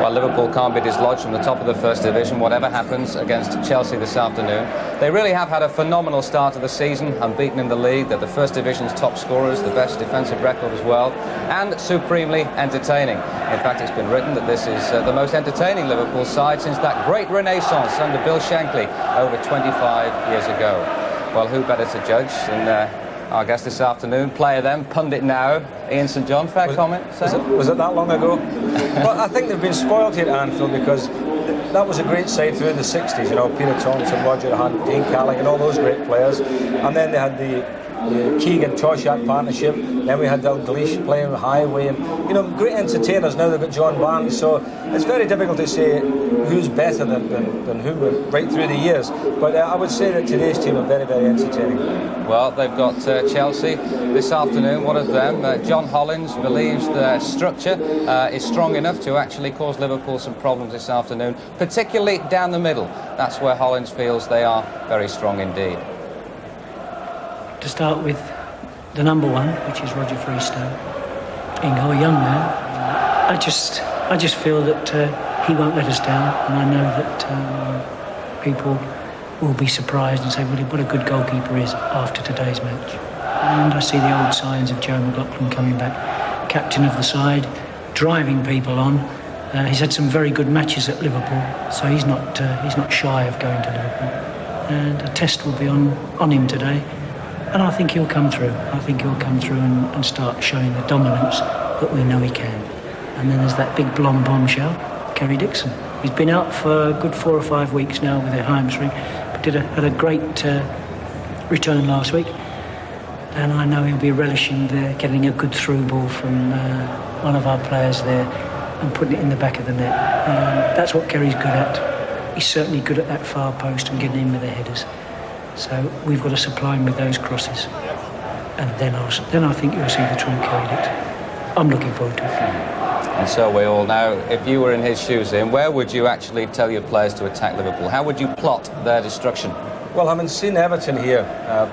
Well, Liverpool can't be dislodged from the top of the First Division, whatever happens against Chelsea this afternoon. They really have had a phenomenal start to the season, unbeaten in the league. They're the First Division's top scorers, the best defensive record as well, and supremely entertaining. In fact, it's been written that this is the most entertaining Liverpool side since that great renaissance under Bill Shankly over 25 years ago. Well, who better to judge than our guest this afternoon, player then, pundit now, Ian St John. Fair comment? Was it that long ago? Well, I think they've been spoiled here at Anfield because that was a great side through the 60s, you know, Peter Thompson, Roger Hunt, Dean Callaghan, all those great players. And then they had the Keegan-Toshak partnership, then we had Dalglish playing with Highway, and, you know, great entertainers. Now they've got John Barnes, so it's very difficult to say who's better than who right through the years. But I would say that today's team are very, very entertaining. Well, they've got Chelsea this afternoon. What of them? John Hollins believes their structure is strong enough to actually cause Liverpool some problems this afternoon, particularly down the middle. That's where Hollins feels they are very strong indeed. To start with, the number one, which is Roger Freestone, Ingo, a young man. I just feel that he won't let us down, and I know that people will be surprised and say, well, what a good goalkeeper is after today's match. And I see the old signs of Joe McLaughlin coming back, captain of the side, driving people on. He's had some very good matches at Liverpool, so he's not shy of going to Liverpool. And a test will be on him today. And I think he'll come through. I think he'll come through and start showing the dominance that we know he can. And then there's that big blonde bombshell, Kerry Dixon. He's been out for a good 4 or 5 weeks now with a hamstring, but had a great return last week. And I know he'll be relishing getting a good through ball from one of our players there and putting it in the back of the net. That's what Kerry's good at. He's certainly good at that far post and getting in with the headers. So we've got to supply him with those crosses, and then I think you'll see the true Kerry Dixon. I'm looking forward to it. And so we all know, if you were in his shoes, Ian, where would you actually tell your players to attack Liverpool? How would you plot their destruction? Well, having seen Everton here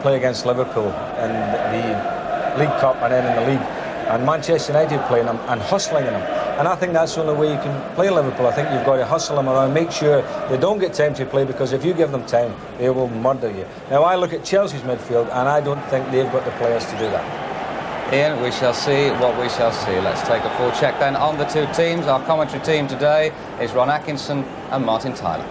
play against Liverpool in the League Cup and then in the league, and Manchester United playing them and hustling them, and I think that's the only way you can play Liverpool. I think you've got to hustle them around, make sure they don't get time to play, because if you give them time, they will murder you. Now, I look at Chelsea's midfield, and I don't think they've got the players to do that. Ian, we shall see what we shall see. Let's take a full check then on the two teams. Our commentary team today is Ron Atkinson and Martin Tyler.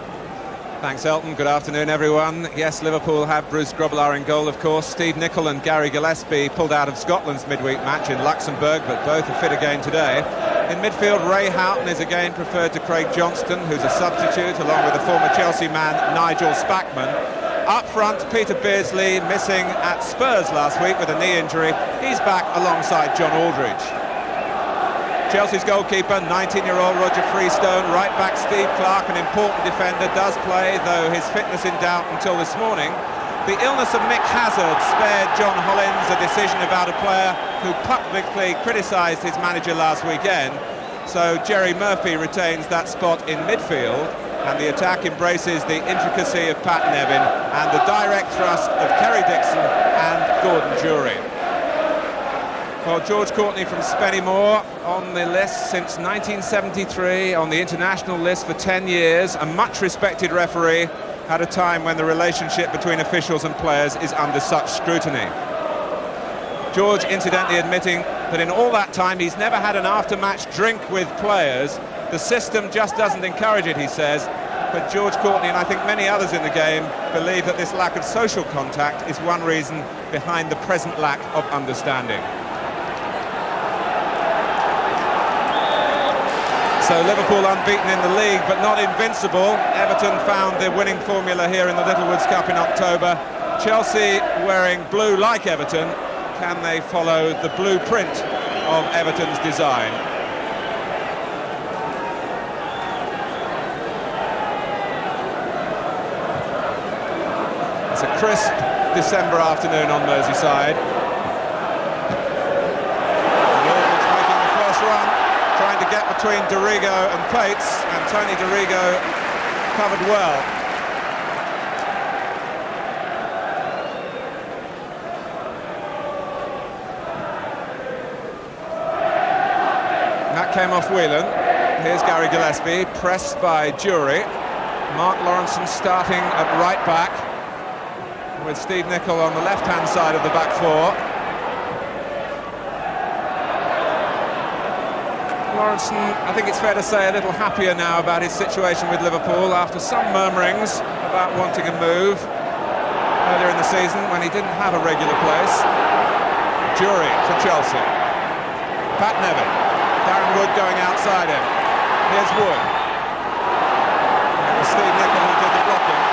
Thanks, Elton. Good afternoon, everyone. Yes, Liverpool have Bruce Grobbelaar in goal, of course. Steve Nicol and Gary Gillespie pulled out of Scotland's midweek match in Luxembourg, but both are fit again today. In midfield, Ray Houghton is again preferred to Craig Johnston, who's a substitute, along with the former Chelsea man Nigel Spackman. Up front, Peter Beardsley, missing at Spurs last week with a knee injury. He's back alongside John Aldridge. Chelsea's goalkeeper, 19-year-old Roger Freestone. Right back Steve Clarke, an important defender, does play, though his fitness in doubt until this morning. The illness of Mick Hazard spared John Hollins a decision about a player who publicly criticised his manager last weekend. So Jerry Murphy retains that spot in midfield, and the attack embraces the intricacy of Pat Nevin and the direct thrust of Kerry Dixon and Gordon Jury. Well, George Courtney from Spennymoor on the list since 1973, on the international list for 10 years, a much respected referee at a time when the relationship between officials and players is under such scrutiny. George incidentally admitting that in all that time he's never had an after-match drink with players. The system just doesn't encourage it, he says. But George Courtney, and I think many others in the game, believe that this lack of social contact is one reason behind the present lack of understanding. So Liverpool unbeaten in the league, but not invincible. Everton found their winning formula here in the Littlewoods Cup in October. Chelsea wearing blue like Everton. Can they follow the blueprint of Everton's design? It's a crisp December afternoon on Merseyside. Trying to get between Dorigo and Pates, and Tony Dorigo covered well. And that came off Whelan. Here's Gary Gillespie, pressed by Jury. Mark Lawrenson starting at right back, with Steve Nicol on the left-hand side of the back four. Lawrenson, I think it's fair to say, a little happier now about his situation with Liverpool after some murmurings about wanting a move earlier in the season when he didn't have a regular place. Jury for Chelsea. Pat Nevin. Darren Wood going outside him. Here's Wood. It was Steve Nicol who did the blocking.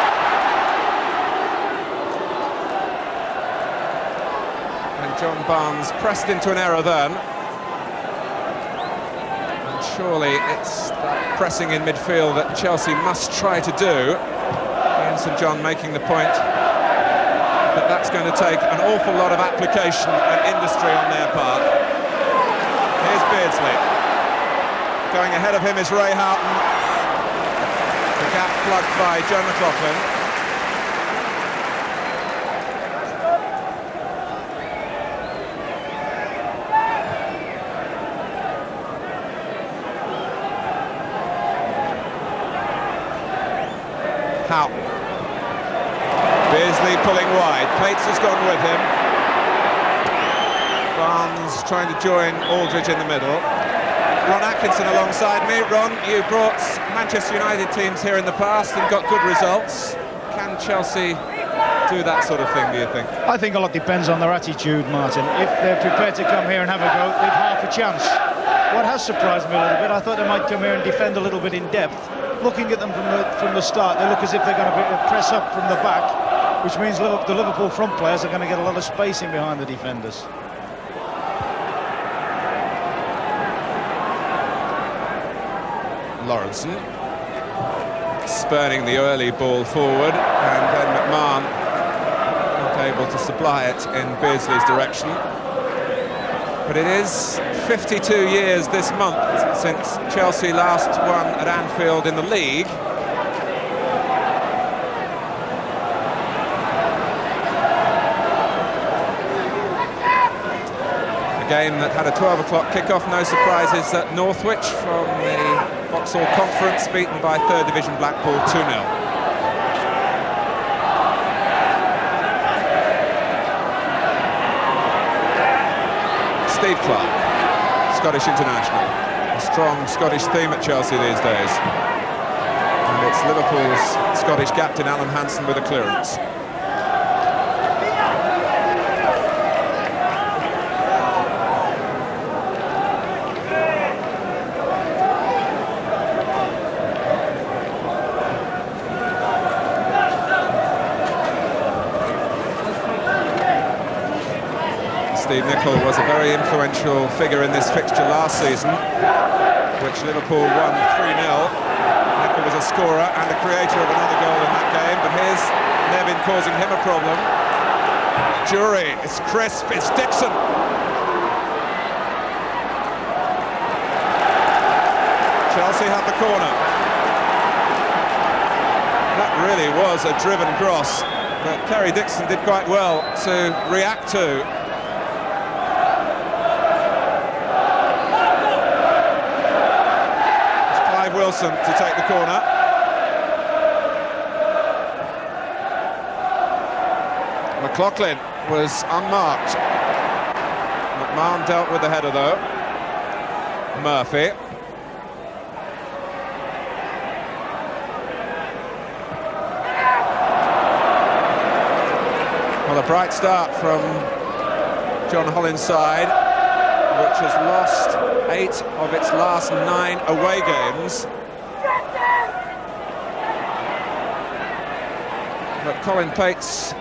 And John Barnes pressed into an error then. And surely it's that pressing in midfield that Chelsea must try to do. Ian St John making the point that that's going to take an awful lot of application and industry on their part. Here's Beardsley. Going ahead of him is Ray Houghton. The gap plugged by Joe McLaughlin. Houghton. Beardsley pulling wide. Pates has gone with him. Barnes trying to join Aldridge in the middle. Ron Atkinson alongside me. Ron, you brought Manchester United teams here in the past and got good results. Can Chelsea do that sort of thing, do you think? I think a lot depends on their attitude, Martin. If they're prepared to come here and have a go, they've half a chance. What has surprised me a little bit, I thought they might come here and defend a little bit in depth. Looking at them from the start, they look as if they're going to press up from the back, which means the Liverpool front players are going to get a lot of space in behind the defenders. Lawrenson spurning the early ball forward, and then McMahon not able to supply it in Beardsley's direction. But it is 52 years this month since Chelsea last won at Anfield in the league. A game that had a 12 o'clock kick-off. No surprises at Northwich from the Vauxhall Conference, beaten by 3rd Division Blackpool 2-0. Steve Clarke, Scottish international. A strong Scottish theme at Chelsea these days. And it's Liverpool's Scottish captain Alan Hansen with a clearance. Steve Nicol was a very influential figure in this fixture last season, which Liverpool won 3-0. Nicol was a scorer and a creator of another goal in that game, but here's Nevin causing him a problem. Jury, it's crisp, it's Dixon. Chelsea had the corner. That really was a driven cross, but Kerry Dixon did quite well to react to. Wilson to take the corner. McLaughlin was unmarked. McMahon dealt with the header though. Murphy. Well, a bright start from John Holland's side, which has lost 8 of its last 9 away games. But Colin Pates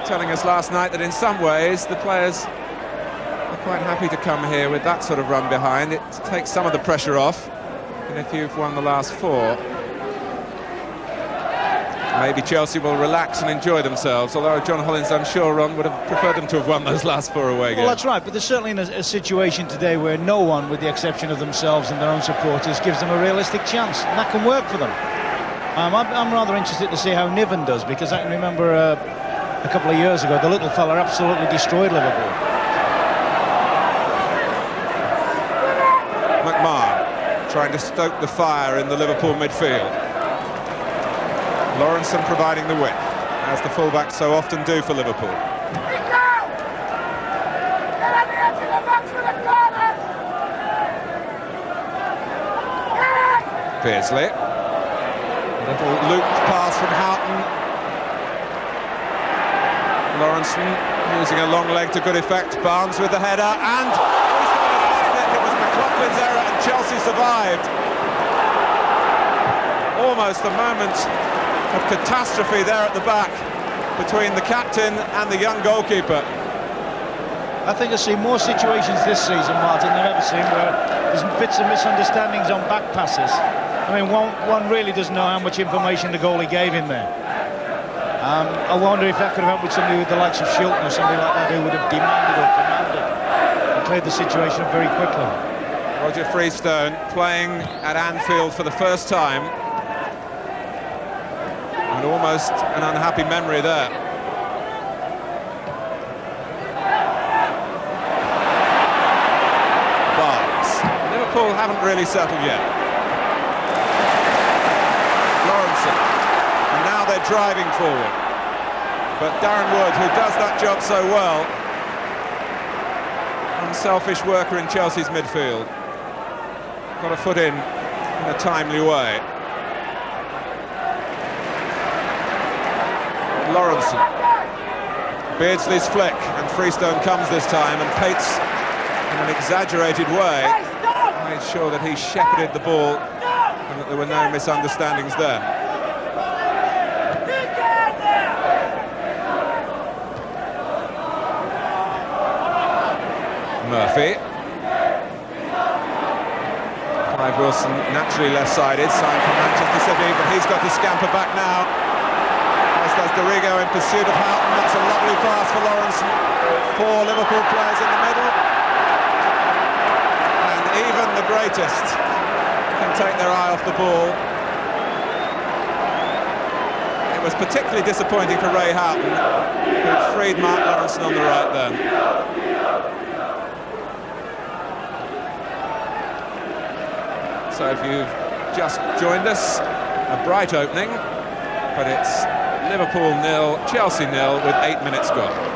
telling us last night that in some ways the players are quite happy to come here with that sort of run behind. It takes some of the pressure off, and if you've won the last 4, maybe Chelsea will relax and enjoy themselves, although John Hollins, I'm sure, Ron, would have preferred them to have won those last 4 away games. Well, that's right, but they're certainly in a situation today where no one, with the exception of themselves and their own supporters, gives them a realistic chance, and that can work for them. I'm rather interested to see how Niven does, because I can remember a couple of years ago, the little fella absolutely destroyed Liverpool. McMahon trying to stoke the fire in the Liverpool midfield. Lawrenson providing the width, as the fullbacks so often do for Liverpool. Beardsley. A little looped pass from Houghton. Lawrenson using a long leg to good effect. Barnes with the header, and it was McLaughlin's error, and Chelsea survived. Almost a moment of catastrophe there at the back between the captain and the young goalkeeper. I think I've seen more situations this season, Martin, than I've ever seen where there's bits of misunderstandings on back passes. I mean, one really doesn't know how much information the goalie gave him there. I wonder if that could have happened with somebody with the likes of Shilton or somebody like that who would have demanded or commanded and cleared the situation up very quickly. Roger Freestone playing at Anfield for the first time. And almost an unhappy memory there. Barnes. Liverpool haven't really settled yet. Lawrenson. And now they're driving forward. But Darren Wood, who does that job so well, unselfish worker in Chelsea's midfield, got a foot in a timely way. Lawrenson. Beardsley's flick, and Freestone comes this time and paints in an exaggerated way. Made sure that he shepherded the ball and that there were no misunderstandings there. Murphy. Clive Wilson naturally left-sided, signed from Manchester City, but he's got to scamper back now. As does Dorigo in pursuit of Houghton. That's a lovely pass for Lawrenson. 4 Liverpool players in the middle. And even the greatest can take their eye off the ball. It was particularly disappointing for Ray Houghton, who freed Mark Lawrenson on the right then. So if you've just joined us, a bright opening, but it's Liverpool 0, Chelsea 0 with 8 minutes gone.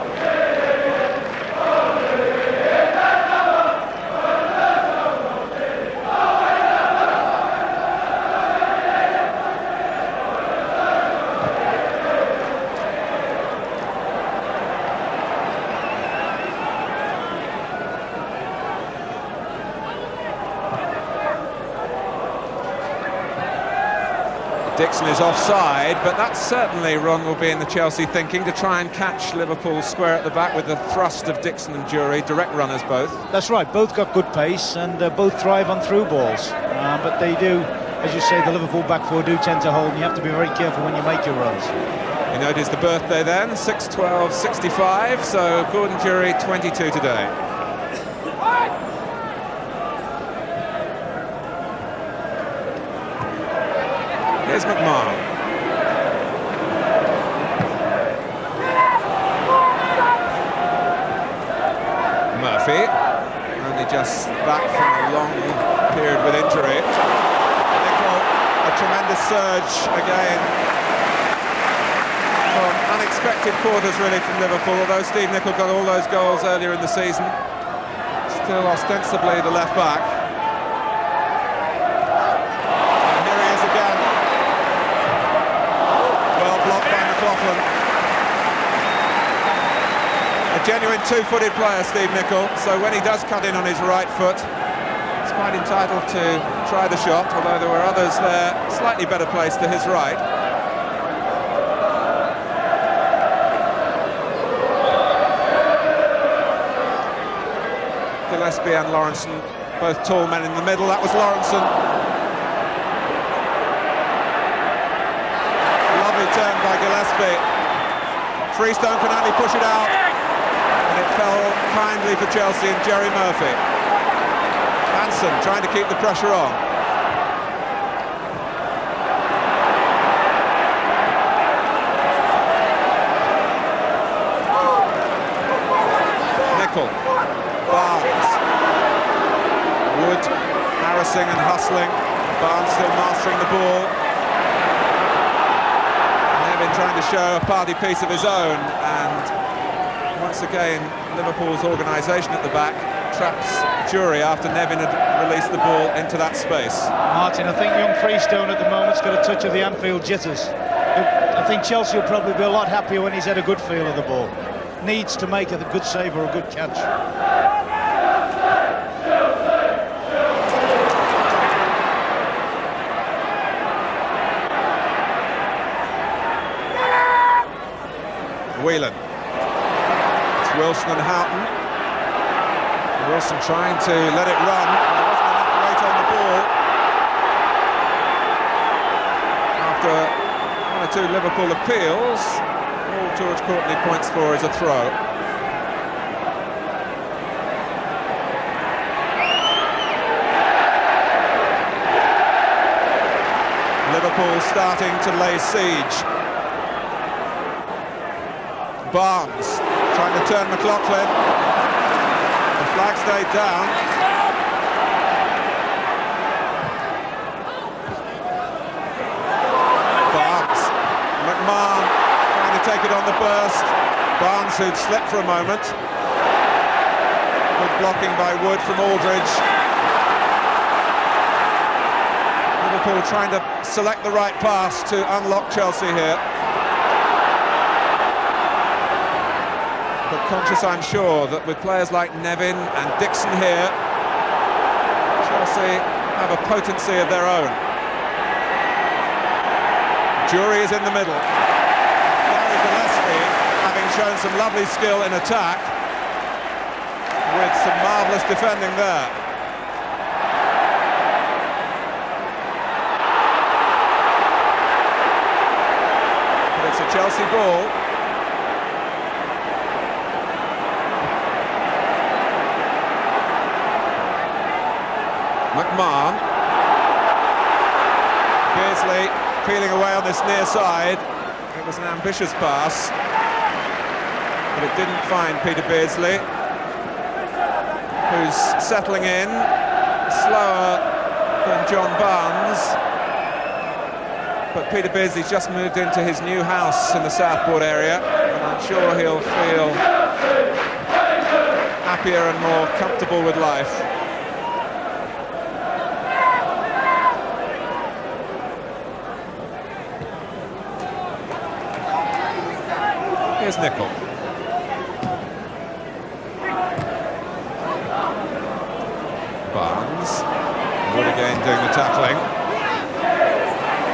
Dixon is offside, but that certainly, Ron, will be in the Chelsea thinking, to try and catch Liverpool square at the back with the thrust of Dixon and Jury, direct runners both. That's right, both got good pace and both thrive on through balls. But they do, as you say, the Liverpool back four do tend to hold, and you have to be very careful when you make your runs. You know, it is the birthday then, 6/12/65, so Gordon Jury, 22 today. Here's McMahon. Murphy, only just back from a long period with injury. Nicol, a tremendous surge again from unexpected quarters really from Liverpool, although Steve Nicol got all those goals earlier in the season. Still ostensibly the left back. A genuine two-footed player, Steve Nicol, so when he does cut in on his right foot, he's quite entitled to try the shot, although there were others there slightly better placed to his right. Gillespie and Lawrenson, both tall men in the middle. That was Lawrenson. Lovely turn by Gillespie. Freestone can only push it out, and it fell kindly for Chelsea and Jerry Murphy. Hansen trying to keep the pressure on. Nicol, Barnes, Wood harassing and hustling. monitoring the ball. Nevin trying to show a party piece of his own, and once again Liverpool's organisation at the back traps Jury after Nevin had released the ball into that space. Martin, I think young Freestone at the moment's got a touch of the Anfield jitters. I think Chelsea will probably be a lot happier when he's had a good feel of the ball. Needs to make a good save or a good catch. Whelan. It's Wilson and Houghton. Wilson trying to let it run. There wasn't enough weight on the ball. After one or two Liverpool appeals, all George Courtney points for is a throw. Liverpool starting to lay siege. Barnes trying to turn McLaughlin. The flag stayed down. Barnes. McMahon trying to take it on the burst. Barnes, who'd slipped for a moment. Good blocking by Wood from Aldridge. Liverpool trying to select the right pass to unlock Chelsea here. But conscious, I'm sure, that with players like Nevin and Dixon here, Chelsea have a potency of their own. Jury is in the middle. Gary Gillespie having shown some lovely skill in attack, with some marvellous defending there. But it's a Chelsea ball. McMahon. Beardsley peeling away on this near side. It was an ambitious pass, but it didn't find Peter Beardsley, who's settling in, slower than John Barnes. But Peter Beardsley's just moved into his new house in the Southport area, and I'm sure he'll feel happier and more comfortable with life. Here's Nicol. Barnes. Wood again doing the tackling.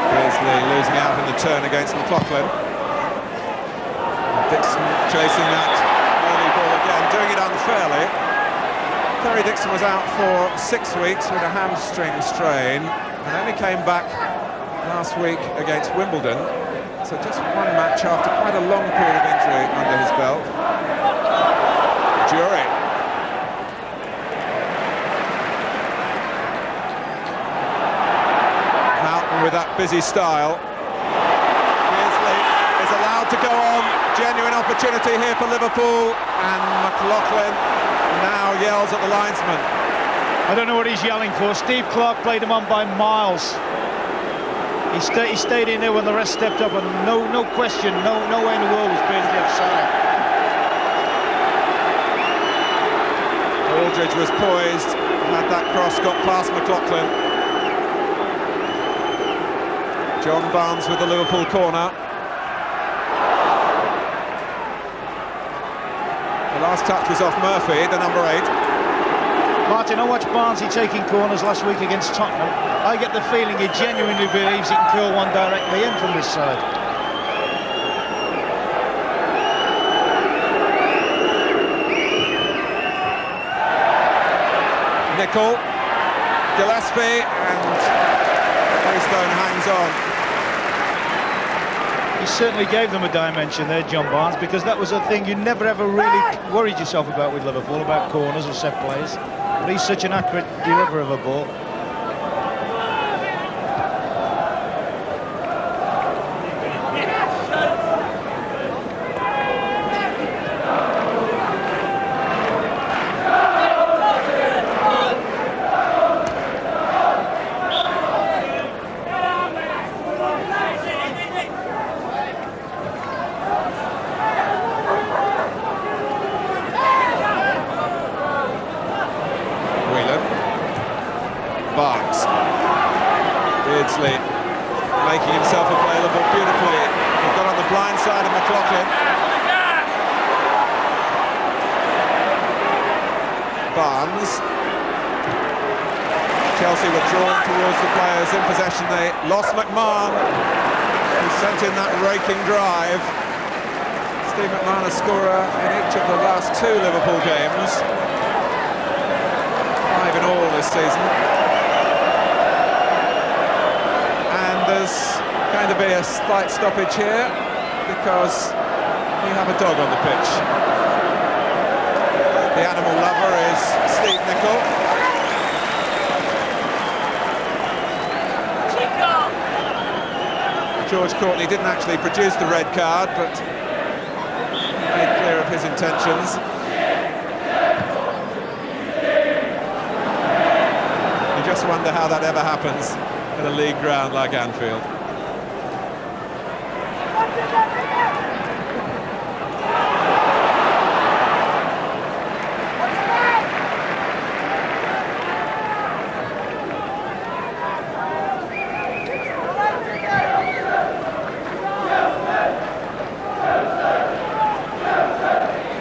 Beardsley losing out in the turn against McLaughlin. Dixon chasing that early ball again, doing it unfairly. Terry Dixon was out for 6 weeks with a hamstring strain and only came back last week against Wimbledon. So just one match after quite a long period of injury under his belt. Jury. Houghton with that busy style. Beardsley is allowed to go on. Genuine opportunity here for Liverpool, and McLaughlin now yells at the linesman. I don't know what he's yelling for. Steve Clarke played him on by miles. He stayed in there when the rest stepped up, and no question, no way in the world was Beardsley offside. Aldridge was poised, had that cross, got past McLaughlin. John Barnes with the Liverpool corner. The last touch was off Murphy, the number 8. Martin, I watched Barnsley taking corners last week against Tottenham. I get the feeling he genuinely believes he can kill one directly in from this side. Nicol, Gillespie, and Freestone hangs on. He certainly gave them a dimension there, John Barnes, because that was a thing you never ever really worried yourself about with Liverpool, about corners or set plays. But he's such an accurate deliverer of a ball. Beardsley making himself available beautifully. He got on the blind side of McLaughlin. Barnes. Chelsea were drawn towards the players in possession. They lost McMahon, who sent in that raking drive. Steve McMahon, a scorer in each of the last 2 Liverpool games. 5 in all this season. And there's going to be a slight stoppage here because we have a dog on the pitch. The animal lover is Steve Nicol. George Courtney didn't actually produce the red card, but made clear of his intentions. You just wonder how that ever happens at a league ground like Anfield.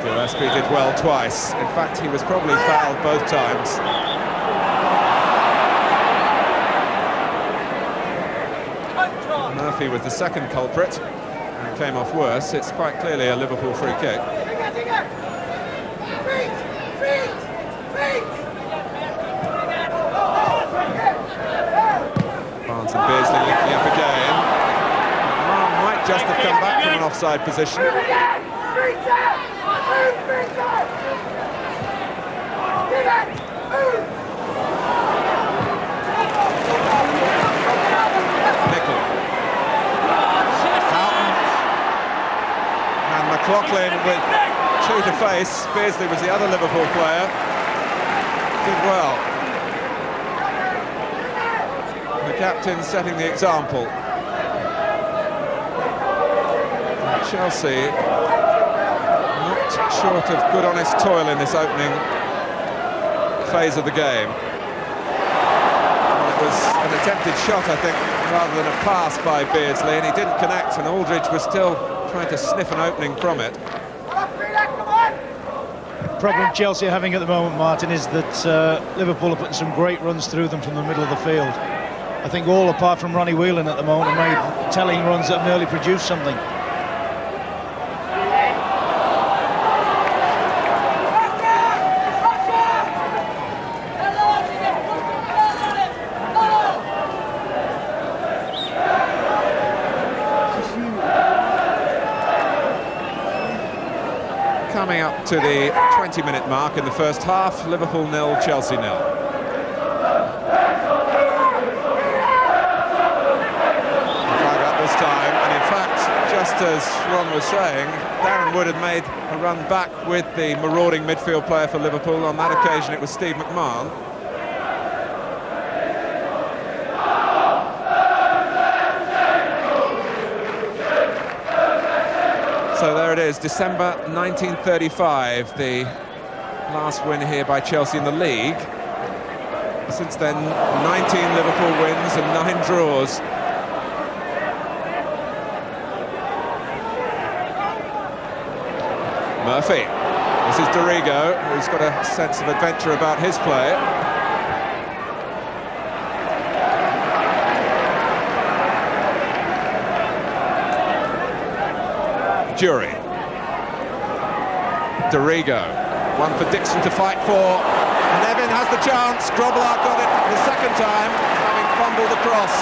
Gillespie did well twice. In fact, he was probably fouled both times. Murphy was the second culprit and came off worse. It's quite clearly a Liverpool free kick. Barnes and Beardsley linking up again. Marn might just have come back from an offside position. Nicol. Houghton. And McLaughlin with 2 to face. Beardsley was the other Liverpool player. Did well. The captain setting the example. And Chelsea not short of good honest toil in this opening phase of the game. Well, it was an attempted shot, I think, rather than a pass by Beardsley, and he didn't connect, and Aldridge was still trying to sniff an opening from it. The problem Chelsea are having at the moment, Martin, is that Liverpool are putting some great runs through them from the middle of the field. I think all apart from Ronnie Whelan at the moment have made telling runs that have nearly produced something. Coming up to the 20-minute mark in the first half, Liverpool 0, Chelsea 0. This time, and in fact, just as Ron was saying, Darren Wood had made a run back with the marauding midfield player for Liverpool. On that occasion, it was Steve McMahon. So there it is, December 1935, the last win here by Chelsea in the league. Since then, 19 Liverpool wins and 9 draws. Murphy. This is Dorigo, who's got a sense of adventure about his play. Jury. Dorigo. One for Dixon to fight for. Nevin has the chance. Grobbelaar got it the second time, having fumbled the cross.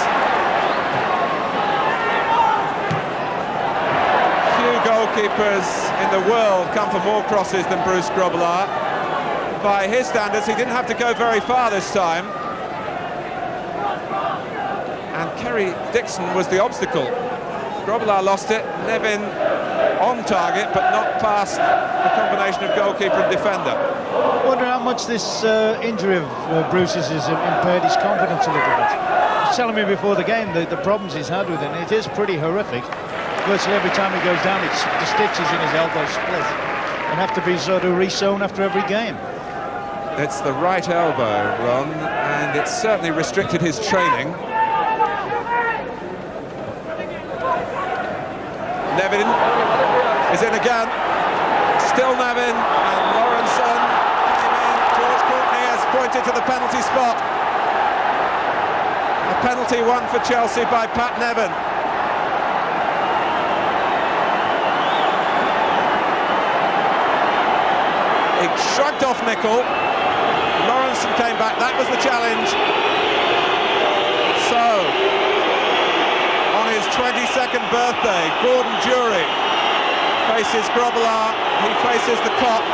Few goalkeepers in the world come for more crosses than Bruce Grobbelaar. By his standards, he didn't have to go very far this time. And Kerry Dixon was the obstacle. Grobbelaar lost it. Nevin on target, but not past the combination of goalkeeper and defender. I wonder how much this injury of Bruce's has impaired his confidence a little bit. He was telling me before the game the problems he's had with it, and it is pretty horrific. Virtually every time he goes down, the stitches in his elbow split and have to be sort of re-sewn after every game. It's the right elbow, Ron, and it's certainly restricted his training. Nevin is in again. Still Nevin, and Lawrenson came in. George Courtney has pointed to the penalty spot. A penalty won for Chelsea by Pat Nevin. He shrugged off Nicol. Lawrenson came back, that was the challenge. So, on his 22nd birthday, Gordon Jury faces Grobbelaar, he faces the cop.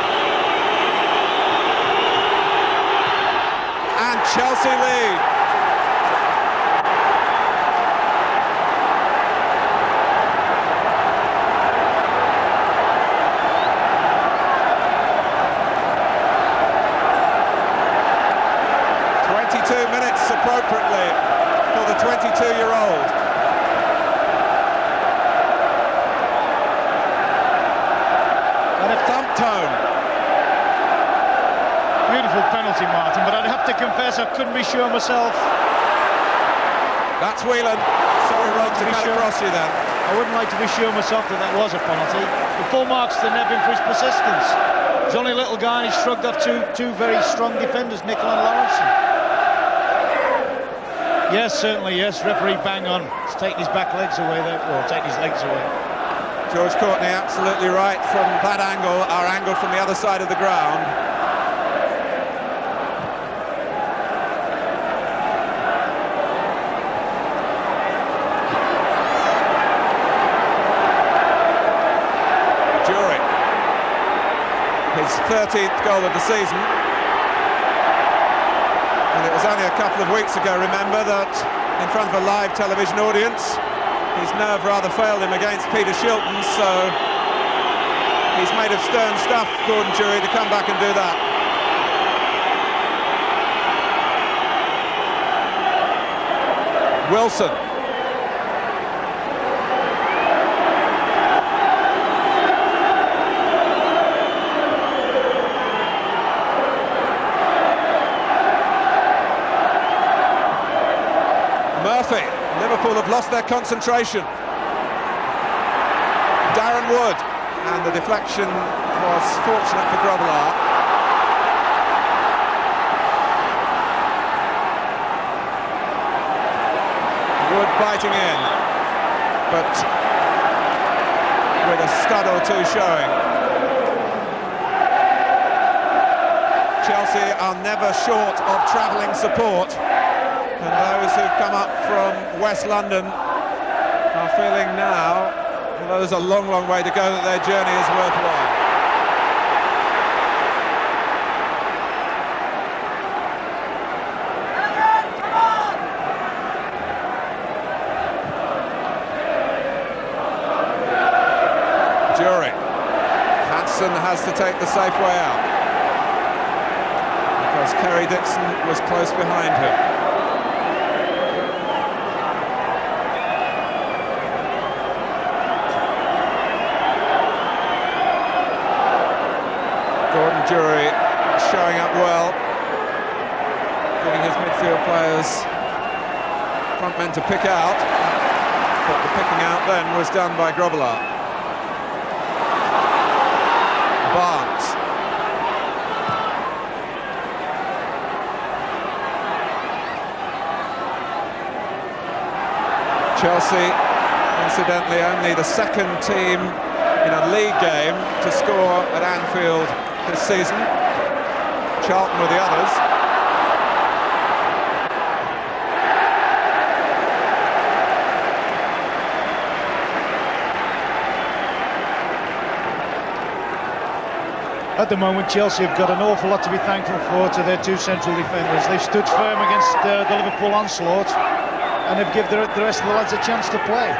And Chelsea lead. Appropriately for the 22-year-old. And a thump tone. Beautiful penalty, Martin, but I'd have to confess I couldn't be sure myself. That's Whelan. Sorry, Rod, to cut across you then. I wouldn't like to be sure myself that that was a penalty. The full marks to Nevin for his persistence. He's only a little guy and he shrugged off two very strong defenders, Nicol and Lawrenson. Yes, certainly, yes. Referee bang on. He's taking his back legs away there, or taking his legs away. George Courtney absolutely right from that angle, our angle from the other side of the ground. Jury. His 13th goal of the season. And it was only a couple of weeks ago, remember, that in front of a live television audience, his nerve rather failed him against Peter Shilton, so he's made of stern stuff, Gordon Jury, to come back and do that. Wilson. Murphy. Liverpool have lost their concentration. Darren Wood, and the deflection was fortunate for Grobbelaar. Wood biting in, but with a stud or two showing. Chelsea are never short of travelling support. And those who've come up from West London are feeling now, although there's a long, long way to go, that their journey is worthwhile. Jury. Hansen has to take the safe way out, because Kerry Dixon was close behind him. Gordon Jury showing up well, giving his midfield players front men to pick out, but the picking out then was done by Grobbelaar. Barnes. Chelsea, incidentally, only the second team in a league game to score at Anfield this season. Charlton were the others. At the moment, Chelsea have got an awful lot to be thankful for to their two central defenders. They've stood firm against the Liverpool onslaught and have given the rest of the lads a chance to play.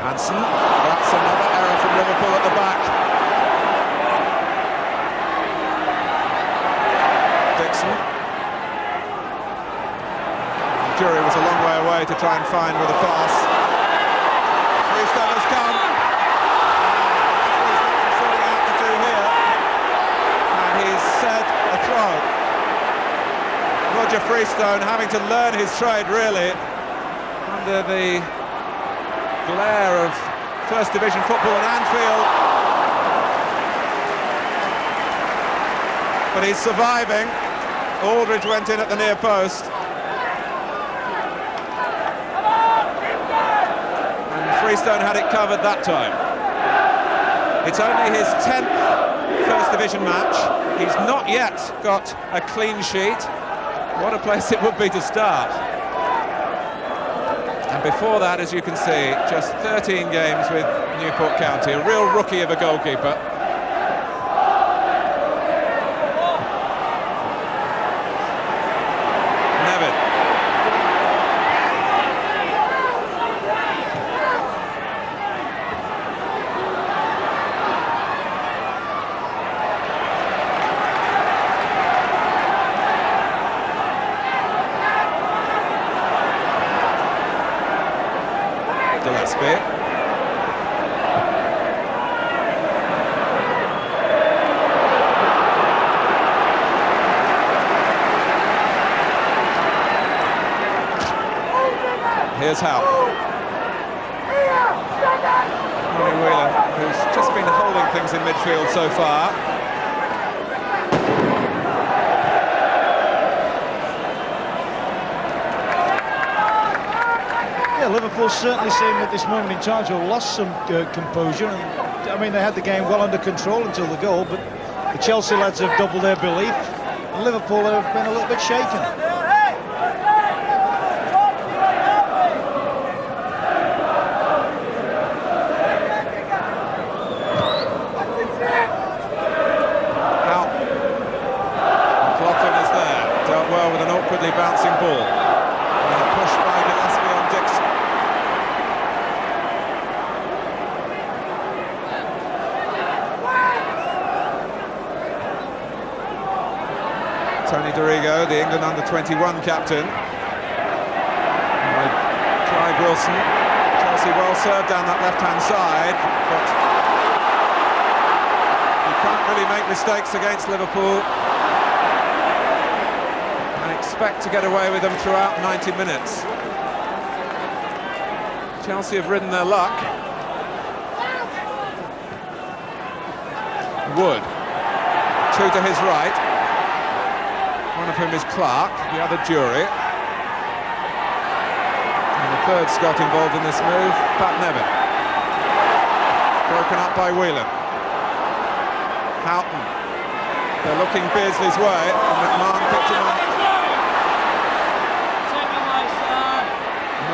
Hansen, that's another error from Liverpool at the back. Dixon. Jury was a long way away to try and find with a pass. Freestone has come. There's sorting out to do here. And he's set a throw. Roger Freestone having to learn his trade, really. under the glare of First Division football at Anfield. But he's surviving. Aldridge went in at the near post. And Freestone had it covered that time. It's only his 10th First Division match. He's not yet got a clean sheet. What a place it would be to start. And before that, as you can see, just 13 games with Newport County. A real rookie of a goalkeeper. Here's Howe. Ronnie Whelan, who's just been holding things in midfield so far. Yeah, Liverpool certainly seem at this moment in time to have lost some composure. And, I mean, they had the game well under control until the goal, but the Chelsea lads have doubled their belief, and Liverpool have been a little bit shaken. Bouncing ball. And a push by Gillespie on Dixon. Tony Dorigo, the England under-21 captain. Clive Wilson. Chelsea well served down that left-hand side, but you can't really make mistakes against Liverpool. Expect to get away with them throughout 90 minutes. Chelsea have ridden their luck. Wood, two to his right, one of whom is Clark, the other Jury. And the third Scot involved in this move, Pat Nevin. Broken up by Whelan. Houghton. They're looking Beardsley's way, and McMahon picked him up.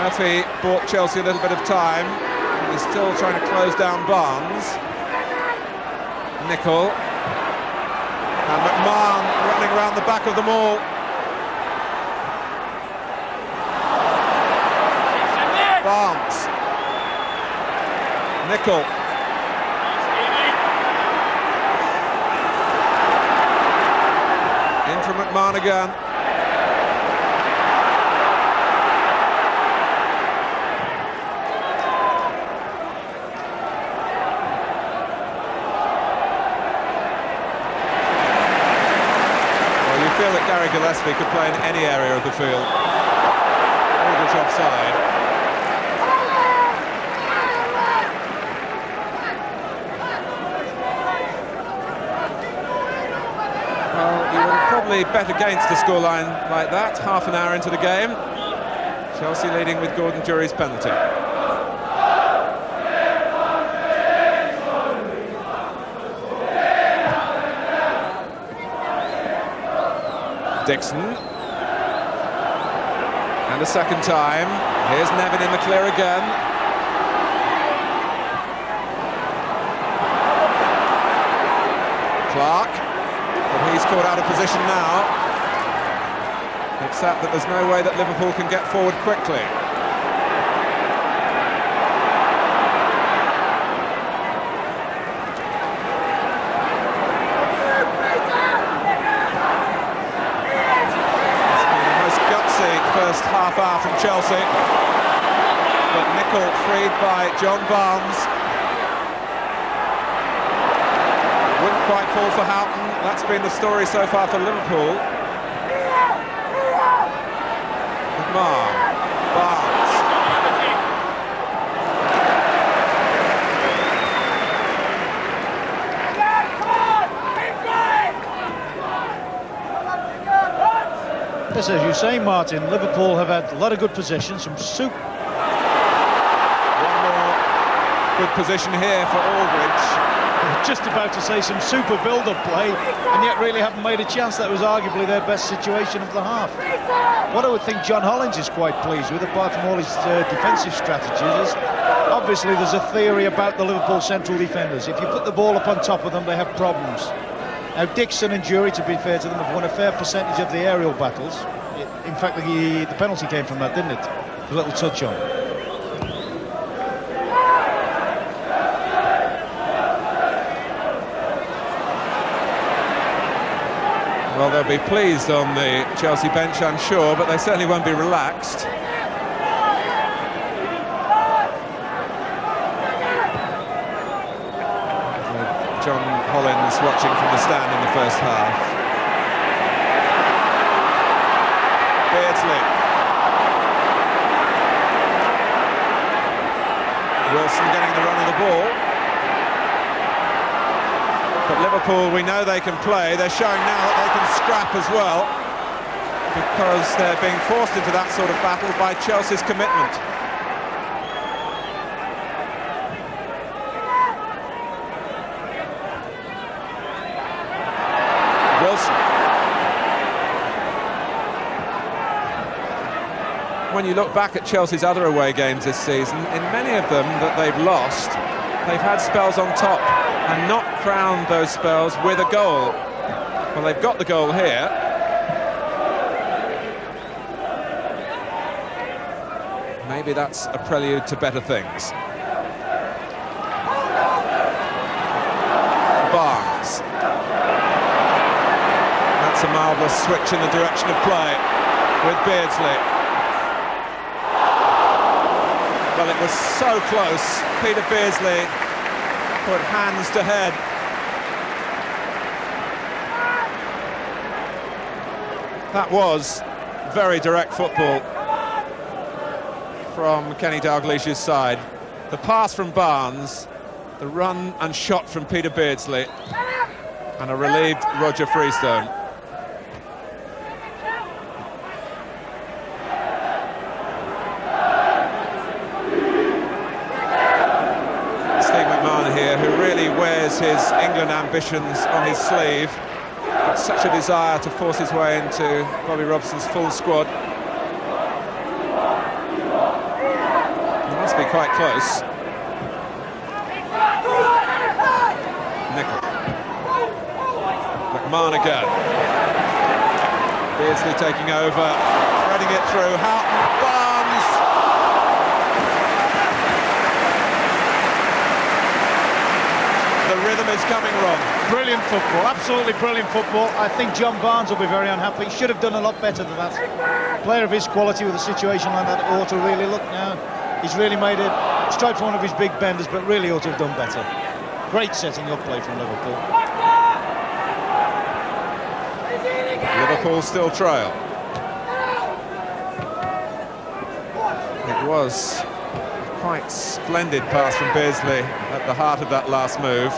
Murphy bought Chelsea a little bit of time. He's still trying to close down Barnes. Nicol. And McMahon running around the back of them all. Barnes. Nicol. In from McMahon again. Feel that Gary Gillespie could play in any area of the field. Aldridge offside. Well, you would probably bet against a scoreline like that, half an hour into the game. Chelsea leading with Gordon Jury's penalty. Dixon, and a second time. Here's Nevin in the clear again. Clark, but he's caught out of position now. Except that there's no way that Liverpool can get forward quickly. First half hour from Chelsea, but Nicol freed by John Barnes. Wouldn't quite fall for Houghton. That's been the story so far for Liverpool. McMahon, Barnes, Yes, as you say, Martin, Liverpool have had a lot of good possession, some One more good position here for Aldridge. just about to say some super build-up play, and yet really haven't made a chance. That was arguably their best situation of the half. What I would think John Hollins is quite pleased with, apart from all his defensive strategies, is obviously there's a theory about the Liverpool central defenders. If you put the ball up on top of them, they have problems. Now, Dixon and Jury, to be fair to them, have won a fair percentage of the aerial battles. In fact, the penalty came from that, didn't it? A little touch on. Well, they'll be pleased on the Chelsea bench, I'm sure, but they certainly won't be relaxed. John Hollins watching from the stand in the first half. Beardsley. Wilson getting the run of the ball. But Liverpool, we know they can play. They're showing now that they can scrap as well, because they're being forced into that sort of battle by Chelsea's commitment. Wilson. When you look back at Chelsea's other away games this season, in many of them that they've lost, they've had spells on top and not crowned those spells with a goal. Well, they've got the goal here. Maybe that's a prelude to better things. Barnes. That's a marvellous switch in the direction of play with Beardsley. Well, it was so close. Peter Beardsley put hands to head. That was very direct football from Kenny Dalglish's side. The pass from Barnes, the run and shot from Peter Beardsley, and a relieved Roger Freestone. Who really wears his England ambitions on his sleeve. Got such a desire to force his way into Bobby Robson's full squad. He must be quite close. Nickel. McMahon again. Beardsley taking over, threading it through. Houghton, Barnes. The rhythm is coming wrong. Brilliant football, absolutely brilliant football. I think John Barnes will be very unhappy. He should have done a lot better than that. A player of his quality with a situation like that ought to really look now. He's really made a strike for one of his big benders, but really ought to have done better. Great setting up play from Liverpool. Liverpool still trail. It was quite splendid pass from Beardsley at the heart of that last move.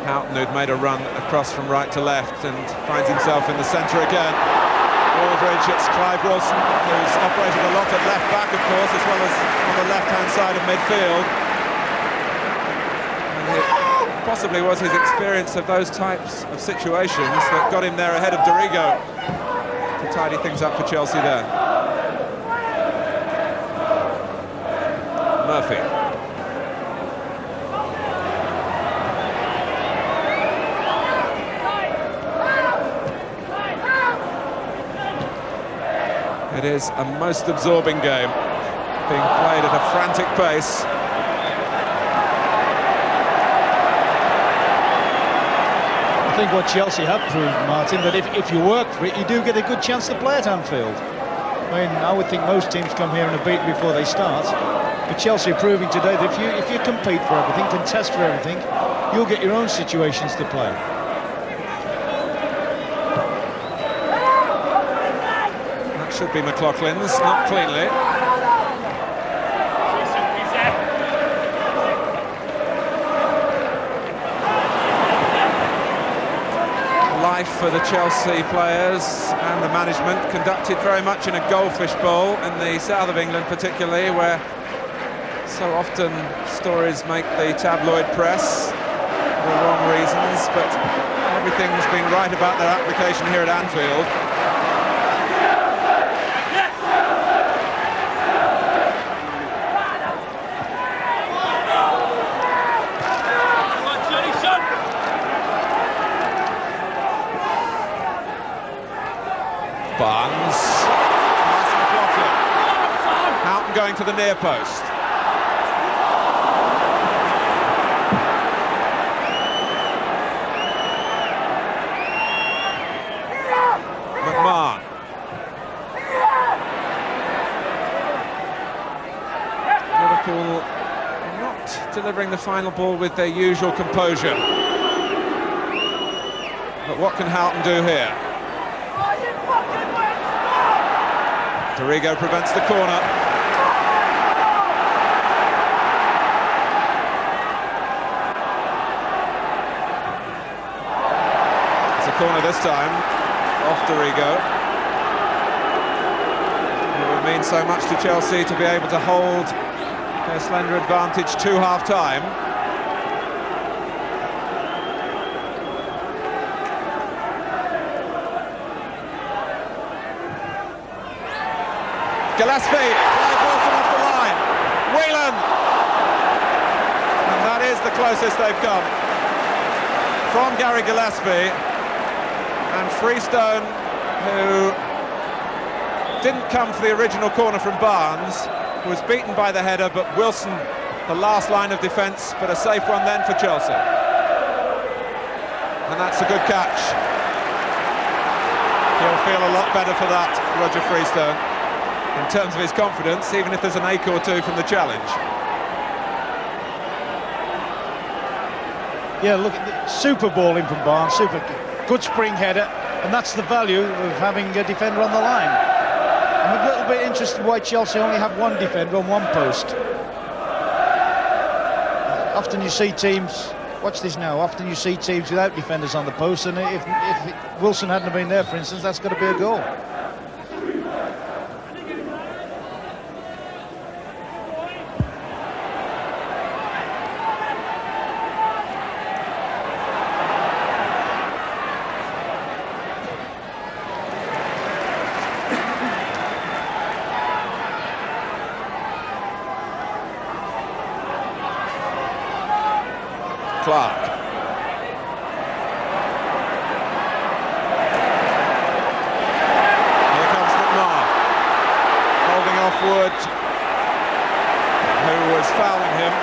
Houghton, who'd made a run across from right to left and finds himself in the centre again. Aldridge, it's Clive Wilson, who's operated a lot at left back, of course, as well as on the left-hand side of midfield. And it possibly was his experience of those types of situations that got him there ahead of Dorigo to tidy things up for Chelsea there. Murphy. It is a most absorbing game, being played at a frantic pace. I think what Chelsea have proved, Martin, that if you work for it, you do get a good chance to play at Anfield. I mean, I would think most teams come here and are beaten before they start. But Chelsea are proving today that if you compete for everything, contest for everything, you'll get your own situations to play. That should be McLaughlin's, not cleanly. life for the Chelsea players and the management, conducted very much in a goldfish bowl in the south of England particularly, where so often stories make the tabloid press for the wrong reasons, but everything's been right about their application here at Anfield. Barnes, past McLaughlin, Houghton going to the near post. McMahon. Liverpool not delivering the final ball with their usual composure. But what can Houghton do here? Dorigo prevents the corner. It's a corner this time, off Dorigo. It would mean so much to Chelsea to be able to hold their slender advantage to half-time. Gillespie, Clive Wilson off the line. Whelan! And that is the closest they've come. From Gary Gillespie. And Freestone, who didn't come for the original corner from Barnes, was beaten by the header, but Wilson, the last line of defence, but a safe one then for Chelsea. And that's a good catch. He'll feel a lot better for that, Roger Freestone, in terms of his confidence, even if there's an ache or two from the challenge. Yeah, look at the super ball in from Barnes, super good spring header, and that's the value of having a defender on the line. I'm a little bit interested why Chelsea only have one defender on one post. Often you see teams, watch this now, often you see teams without defenders on the post, and if Wilson hadn't been there, for instance, that's got to be a goal. Clark. Here comes McMahon, holding off Wood, who was fouling him.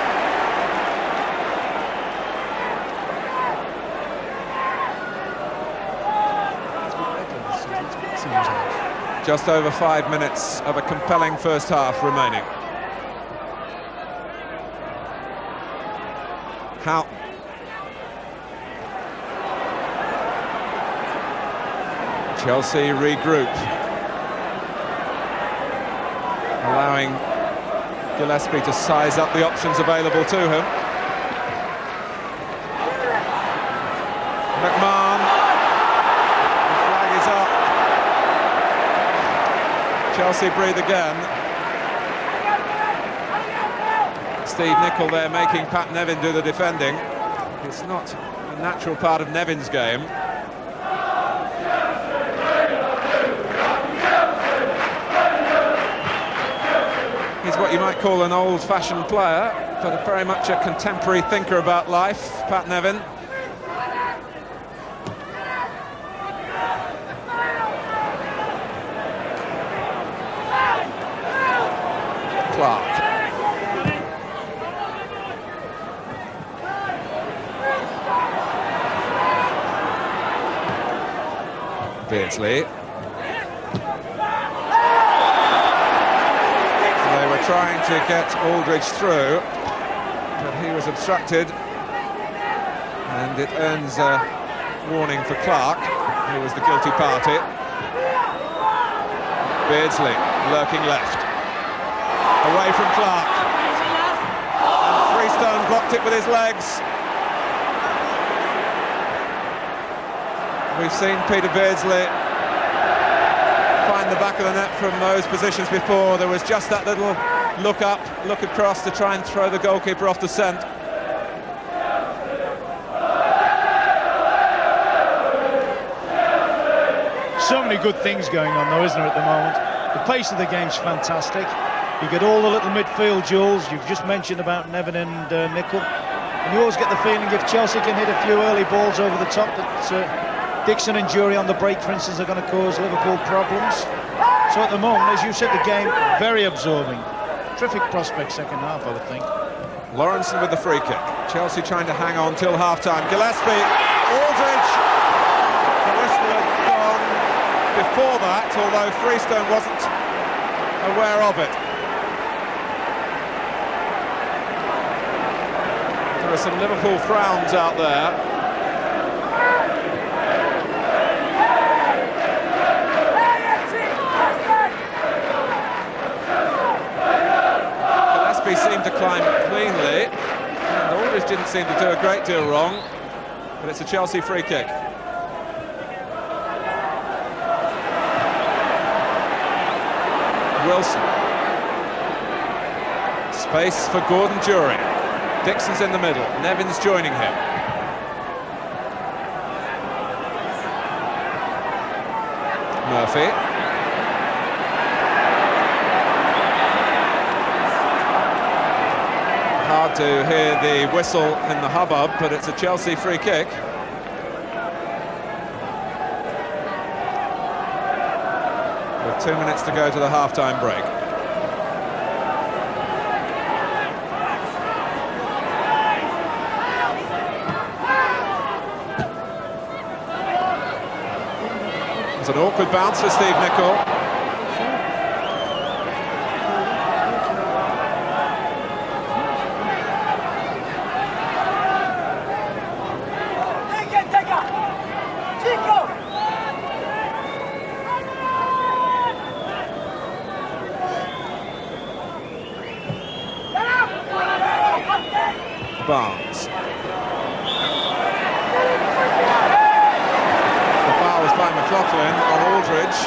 Just over 5 minutes of a compelling first half remaining. Houghton. Chelsea regroup, allowing Gillespie to size up the options available to him. McMahon, the flag is up. Chelsea breathe again. Steve Nicol there making Pat Nevin do the defending. It's not a natural part of Nevin's game. He's what you might call an old-fashioned player, but very much a contemporary thinker about life, Pat Nevin. Clark. Beardsley. They were trying to get Aldridge through, but he was obstructed, and it earns a warning for Clark, who was the guilty party. Beardsley lurking left, away from Clark, and Freestone blocked it with his legs. We've seen Peter Beardsley find the back of the net from those positions before. There was just that little look up, look across to try and throw the goalkeeper off the scent. So many good things going on though, isn't there, at the moment? The pace of the game's fantastic. You get all the little midfield duels. You've just mentioned about Nevin and Nicol. And you always get the feeling if Chelsea can hit a few early balls over the top that Dixon and Jury on the break, for instance, are going to cause Liverpool problems. So at the moment, as you said, the game very absorbing. Terrific prospect second half, I would think. Lawrenson with the free kick. Chelsea trying to hang on till half-time. Gillespie, Aldridge. The whistle had gone before that, although Freestone wasn't aware of it. There are some Liverpool frowns out there. Gillespie seemed to climb cleanly, and Aldridge didn't seem to do a great deal wrong, but it's a Chelsea free kick. Wilson. Space for Gordon Jury. Dixon's in the middle, Nevin's joining him. Murphy. Hard to hear the whistle in the hubbub, but it's a Chelsea free kick. With 2 minutes to go to the half-time break. It's an awkward bounce for Steve Nicol. Barnes. The foul was by McLaughlin on Aldridge.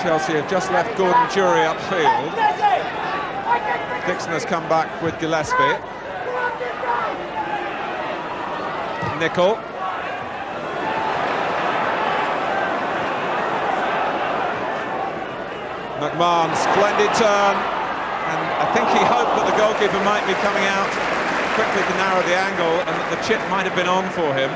Chelsea have just left Gordon Jury upfield. Dixon has come back with Gillespie. Nicol. McMahon, splendid turn, and I think he hoped that the goalkeeper might be coming out quickly to narrow the angle and that the chip might have been on for him.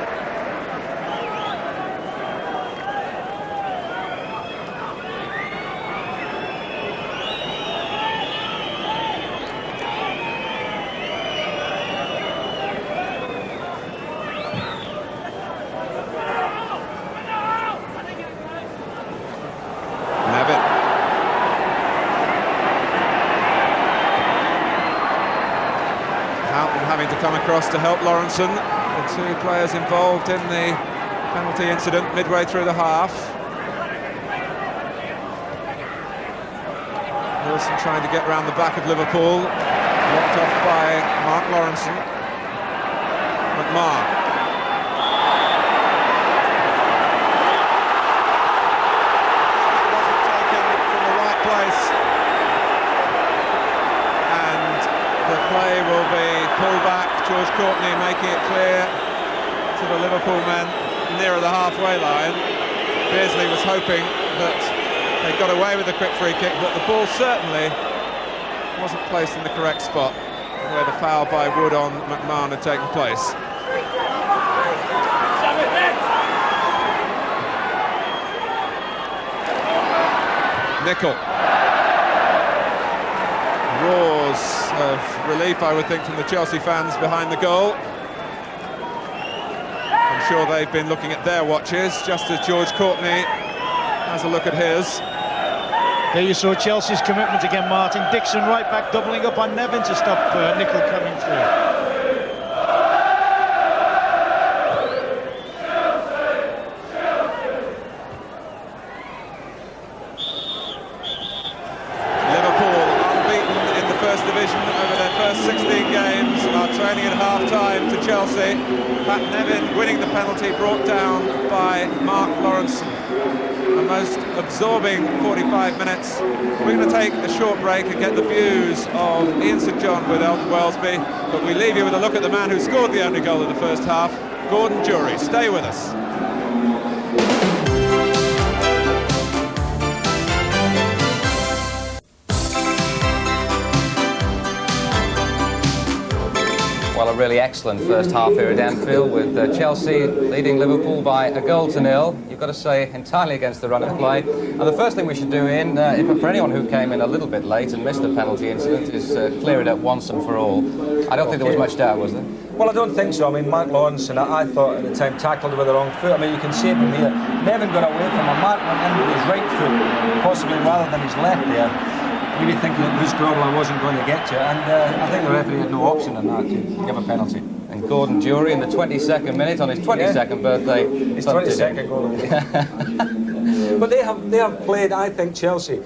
Having to come across to help Lawrenson, the two players involved in the penalty incident midway through the half. Wilson trying to get round the back of Liverpool, blocked off by Mark Lawrenson. McMahon. Wasn't taken from the right place. The play will be pulled back. George Courtney making it clear to the Liverpool men nearer the halfway line. Beardsley was hoping that they got away with a quick free kick, but the ball certainly wasn't placed in the correct spot where the foul by Wood on McMahon had taken place. Nicol. Roars of relief, I would think, from the Chelsea fans behind the goal. I'm sure they've been looking at their watches, just as George Courtney has a look at his. There you saw Chelsea's commitment again, Martin. Dixon right back, doubling up on Nevin to stop Nicol coming through. Liverpool unbeaten in the first division over their first 16 games. half-time to Chelsea. Pat Nevin winning the penalty, brought down by Mark Lawrenson. A most absorbing 45 minutes. We're going to take a short break and get the views of Ian St John with Elton Wellesby, but we leave you with a look at the man who scored the only goal of the first half, Gordon Jury. Stay with us. Well, a really excellent first half here at Anfield with Chelsea leading Liverpool by 1-0. You've got to say entirely against the run of play. And the first thing we should do, for anyone who came in a little bit late and missed the penalty incident, is clear it up once and for all. I don't think there was much doubt, was there? Well, I don't think so. I mean, Mark Lawrenson, I thought at the time, tackled with the wrong foot. I mean, you can see it from here. Nevin got away from him. Mark went in with his right foot, possibly rather than his left there. Maybe thinking that Bruce Grobbelaar wasn't going to get to it, and I think the referee had no option in that to give a penalty. And Gordon Jury in the 22nd minute on his 22nd birthday. His 22nd goal. But they have played, I think, Chelsea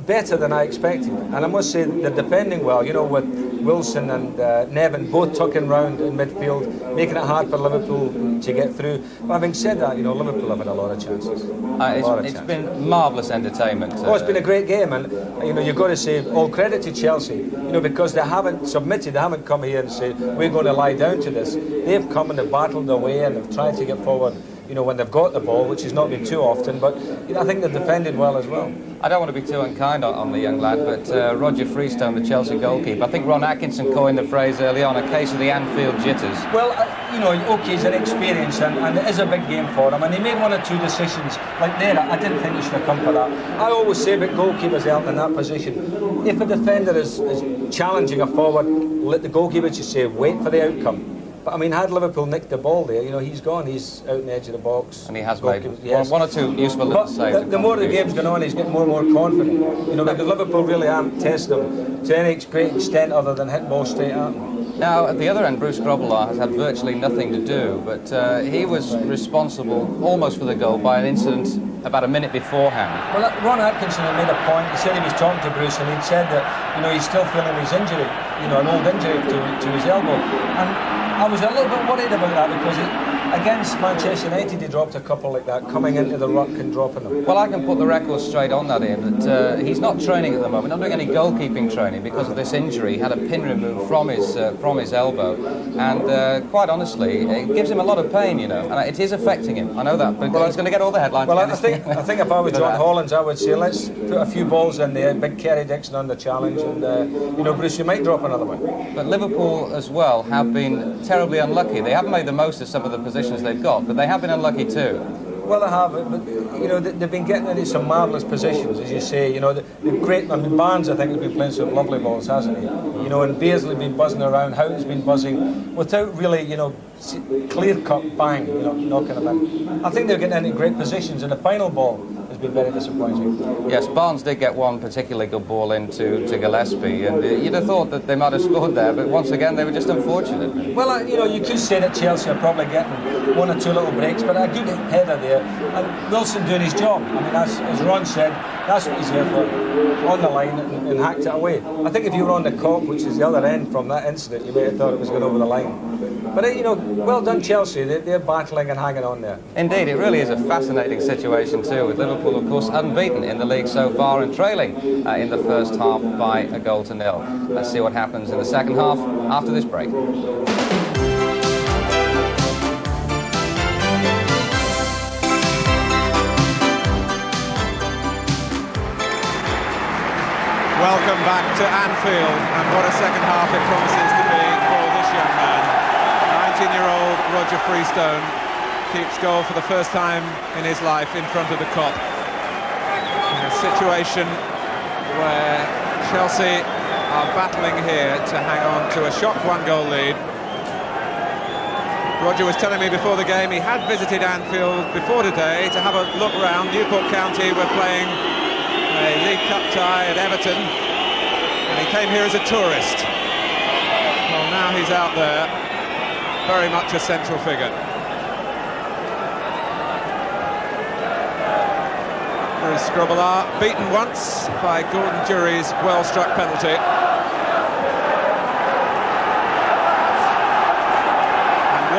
better than I expected, and I must say they're defending well. You know, with Wilson and Nevin both tucking round in midfield, making it hard for Liverpool to get through. But having said that, you know, Liverpool have had a lot of chances. It's been marvellous entertainment. Oh, it's been a great game, and you know, you've got to say all credit to Chelsea. You know, because they haven't submitted, they haven't come here and said we're going to lie down to this. They've come and they've battled their way and they've tried to get forward. You know, when they've got the ball, which has not been too often, but you know, I think they've defended well as well. I don't want to be too unkind on the young lad, but Roger Freestone, the Chelsea goalkeeper, I think Ron Atkinson coined the phrase early on, a case of the Anfield jitters. Well, you know, okay, he's an experience, and it is a big game for him, and he made one or two decisions like there. I didn't think he should have come for that. I always say about goalkeepers out in that position, if a defender is challenging a forward, let the goalkeeper just say, wait for the outcome. But I mean, had Liverpool nicked the ball there, you know, he's gone. He's out on the edge of the box. And he has made one or two useful little saves. The more the game's going on, he's getting more and more confident. You know, because Liverpool really haven't tested him to any great extent other than hitting balls straight at him. Now, at the other end, Bruce Grobbelaar has had virtually nothing to do, but he was responsible almost for the goal by an incident about a minute beforehand. Well, Ron Atkinson had made a point. He said he was talking to Bruce, and he'd said that, you know, he's still feeling his injury, you know, an old injury to his elbow. And I was a little bit worried about that because against Manchester United he dropped a couple like that, coming into the ruck and dropping them. Well, I can put the record straight on that, Ian, that he's not training at the moment, not doing any goalkeeping training because of this injury. He had a pin removed from his elbow, and quite honestly, it gives him a lot of pain, you know, and it is affecting him. I know that, but he's going to get all the headlines. Well, I think if I was John Hollands, I would say let's put a few balls in there, big Kerry Dixon on the challenge, and you know, Bruce, you might drop another one. But Liverpool as well have been terribly unlucky. They haven't made the most of some of the positions they've got, but they have been unlucky too. Well, they have, but you know, they've been getting into some marvellous positions, as you say. You know, they're great. I mean, Barnes, I think, has been playing some lovely balls, hasn't he? You know, and Beardsley been buzzing around. Houghton's been buzzing without really, you know, clear-cut bang, you know, knocking them in. I think they're getting into great positions, and the final ball has been very disappointing. Yes, Barnes did get one particularly good ball into Gillespie, and you'd have thought that they might have scored there, but once again they were just unfortunate. Well, you know, you could say that Chelsea are probably getting one or two little breaks, but a good header there, and Wilson doing his job. I mean, as Ron said, that's what he's here for, on the line and hacked it away. I think if you were on the Kop, which is the other end from that incident, you might have thought it was going over the line. But, you know, well done Chelsea, they're battling and hanging on there. Indeed, it really is a fascinating situation too, with Liverpool, of course, unbeaten in the league so far and trailing in the first half by 1-0. Let's see what happens in the second half after this break. Welcome back to Anfield, and what a second half it promises to be for this young man. 19-year-old Roger Freestone keeps goal for the first time in his life in front of the Kop. In a situation where Chelsea are battling here to hang on to a shock one-goal lead. Roger was telling me before the game he had visited Anfield before today to have a look round. Newport County were playing a League Cup tie at Everton, and he came here as a tourist. Well, now he's out there, very much a central figure. Bruce Grobbelaar beaten once by Gordon Jury's well-struck penalty.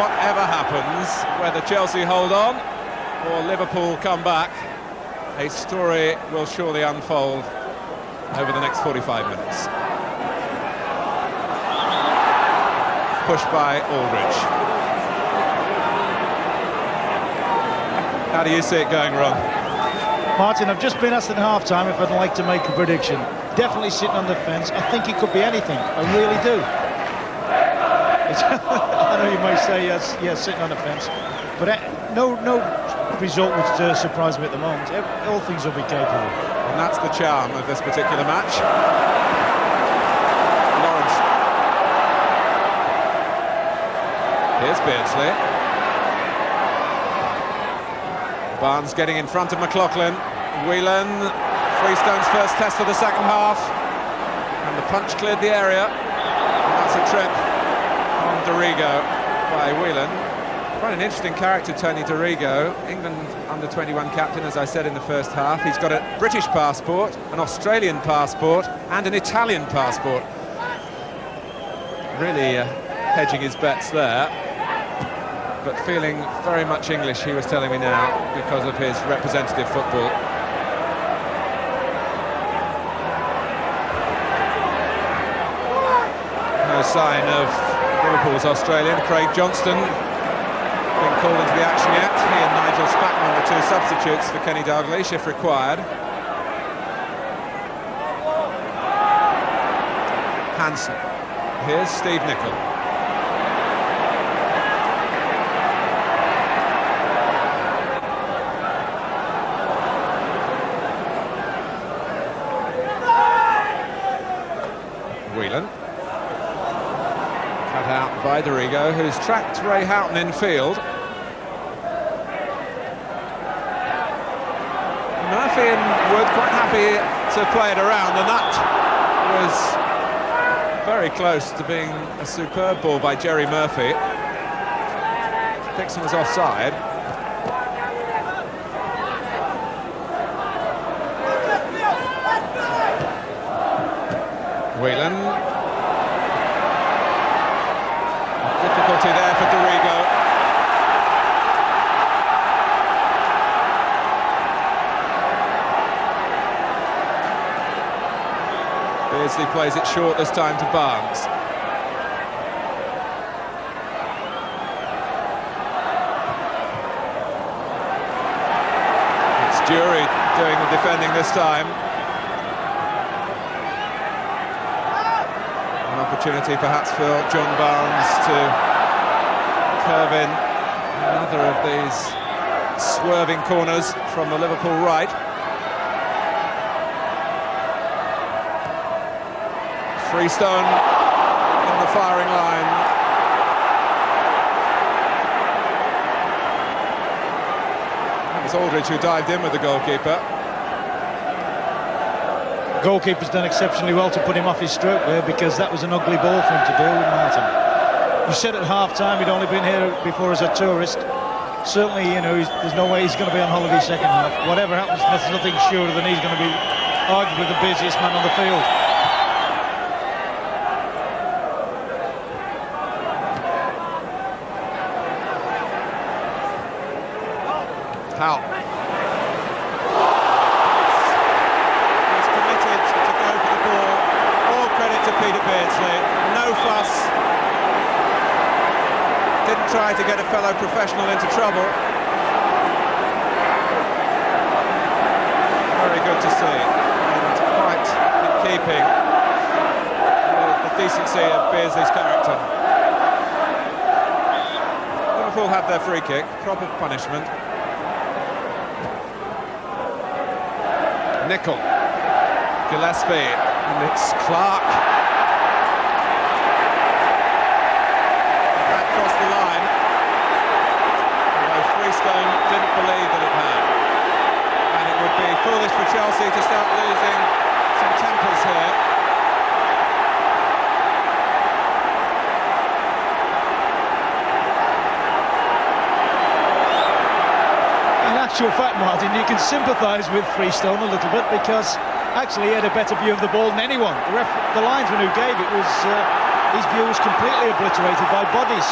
whatever happens, whether Chelsea hold on or Liverpool come back, a story will surely unfold over the next 45 minutes. Pushed by Aldridge. How do you see it going, Ron? Martin, I've just been asked at half-time if I'd like to make a prediction. Definitely sitting on the fence. I think it could be anything. I really do. I know you might say yes, sitting on the fence, but no result would surprise me at the moment. All things will be capable. And that's the charm of this particular match. Lawrence. Here's Beardsley. Barnes getting in front of McLaughlin. Whelan, Freestone's first test of the second half. And the punch cleared the area. And that's a trip on Dorigo by Whelan. Quite an interesting character, Tony Dorigo. England under-21 captain, as I said in the first half. He's got a British passport, an Australian passport, and an Italian passport. Really hedging his bets there. But feeling very much English, he was telling me now, because of his representative football. No sign of Liverpool's Australian, Craig Johnston, being called into the action yet. He and Nigel Spackman, the two substitutes for Kenny Dalglish, if required. Hansen. Here's Steve Nicol. Whelan. Cut out by Dorigo, who's tracked Ray Houghton in field. Murphy and Wood quite happy to play it around, and that was very close to being a superb ball by Jerry Murphy. Dixon was offside. Whelan. Difficulty there for Dorigo. Beardsley plays it short this time to Barnes. It's Jury doing the defending this time. An opportunity perhaps for John Barnes to curve in another of these swerving corners from the Liverpool right. Freestone in the firing line. It was Aldridge who dived in with the goalkeeper. The goalkeeper's done exceptionally well to put him off his stroke there, because that was an ugly ball for him to do, Martin. You said at half-time he'd only been here before as a tourist. Certainly, you know, there's no way he's going to be on holiday second half. Whatever happens, there's nothing surer than he's going to be arguably the busiest man on the field. How? He's committed to go for the ball. All credit to Peter Beardsley. No fuss. Didn't try to get a fellow professional into trouble. Very good to see. And quite in keeping with the decency of Beardsley's character. Liverpool have their free kick. Proper punishment. Nicol, Gillespie, and it's Clark. That crossed the line, although Freestone didn't believe that it had. And it would be foolish for Chelsea to start losing some tempers here. In actual fact, Martin, you can sympathise with Freestone a little bit, because actually he had a better view of the ball than anyone. The linesman who gave it was his view was completely obliterated by bodies.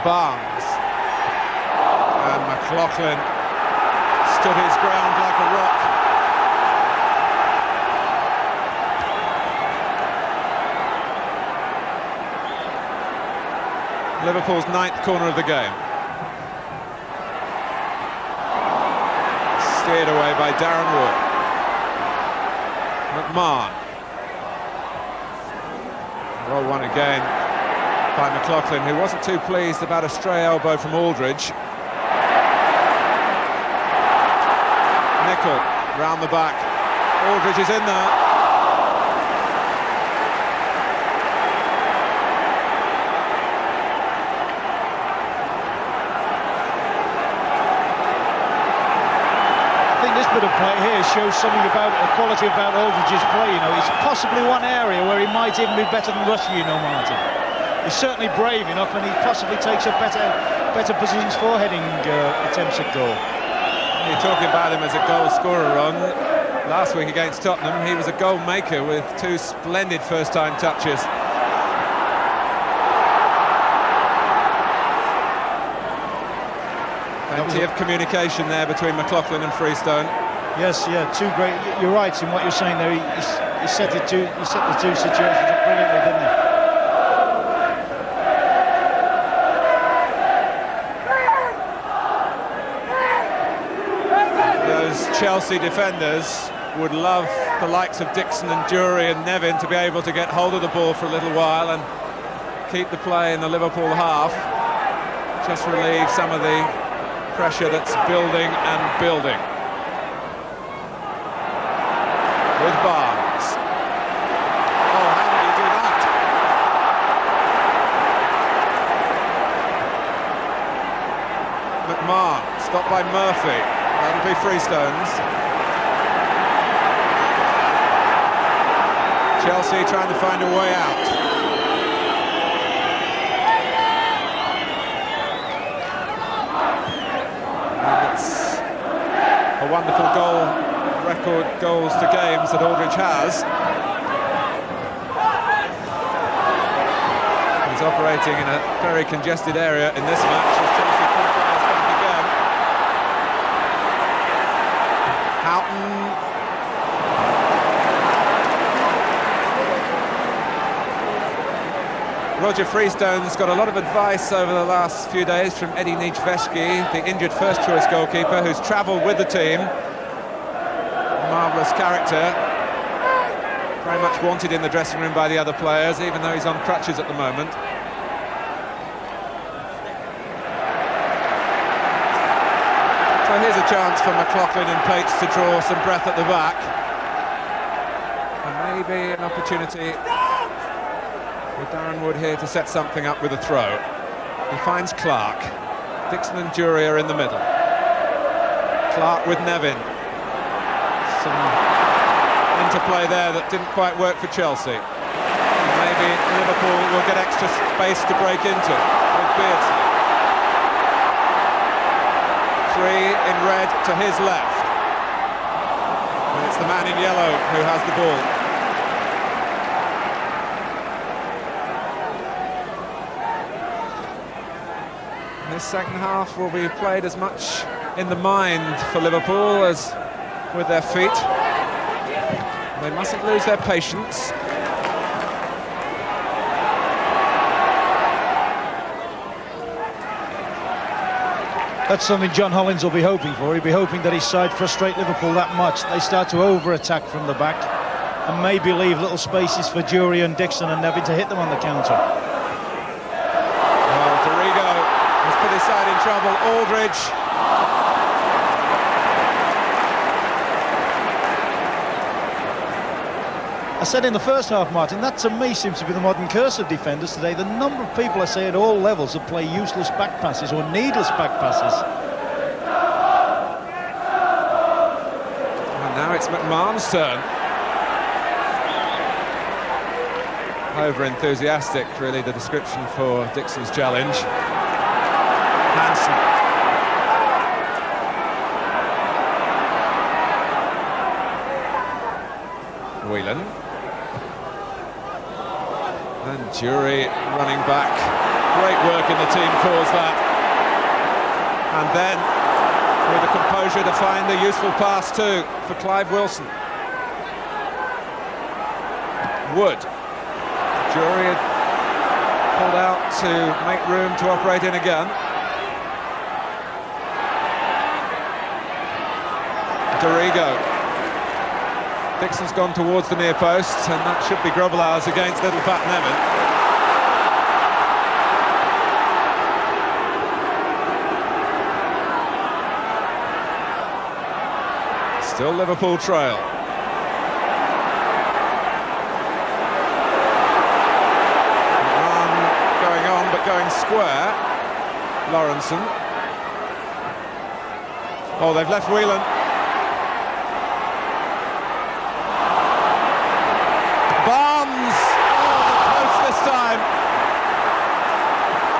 Barnes. And McLaughlin stood his ground like a rock. Liverpool's 9th corner of the game. Steered away by Darren Wood. McMahon. Well won again by McLaughlin, who wasn't too pleased about a stray elbow from Aldridge. Nicol round the back. Aldridge is in there. This bit of play here shows something about the quality about Aldridge's play. You know, it's possibly one area where he might even be better than Russia, you know, Martin. He's certainly brave enough, and he possibly takes up better positions for heading attempts at goal. You're talking about him as a goal scorer, Ron. Last week against Tottenham, he was a goal maker with 2 splendid first-time touches. Plenty of communication there between McLaughlin and Freestone. Yes, yeah, 2 great. You're right in what you're saying there. He set the two situations up brilliantly, didn't he? Those Chelsea defenders would love the likes of Dixon and Jury and Nevin to be able to get hold of the ball for a little while and keep the play in the Liverpool half. Just relieve some of the pressure that's building and building. With Barnes. Oh, how did he do that? McMahon, stopped by Murphy. That'll be Freestones. Chelsea trying to find a way out. A wonderful record goals to games that Aldridge has. He's operating in a very congested area in this match as Chelsea pull players back again. Houghton. Roger Freestone's got a lot of advice over the last few days from Eddie Nijveski, the injured first-choice goalkeeper, who's travelled with the team. Marvellous character. Very much wanted in the dressing room by the other players, even though he's on crutches at the moment. So here's a chance for McLaughlin and Pates to draw some breath at the back. And maybe an opportunity with Darren Wood here to set something up with a throw. He finds Clark. Dixon and Jury are in the middle. Clark with Nevin. Some interplay there that didn't quite work for Chelsea. And maybe Liverpool will get extra space to break into with Beardsley. 3 in red to his left. And it's the man in yellow who has the ball. This second half will be played as much in the mind for Liverpool as with their feet. They mustn't lose their patience. That's something John Hollins will be hoping for. He'll be hoping that his side frustrate Liverpool that much. They start to over-attack from the back and maybe leave little spaces for Jury and Dixon and Nevin to hit them on the counter. Put his side in trouble. Aldridge. I said in the first half, Martin, that to me seems to be the modern curse of defenders today. The number of people I say at all levels that play useless back passes or needless back passes. And now it's McMahon's turn. Over-enthusiastic, really, the description for Dixon's challenge. Hansen. Whelan. And Jury running back. Great work in the team cause that. And then, with the composure to find the useful pass too for Clive Wilson. Wood. Jury had pulled out to make room to operate in again. Dorigo. Dixon's gone towards the near post, and that should be Grobbelaars against little Pat Nevin. Still Liverpool trail. Run going on, but going square. Lawrenson. Oh, they've left Whelan. Barnes! Oh, the post this time.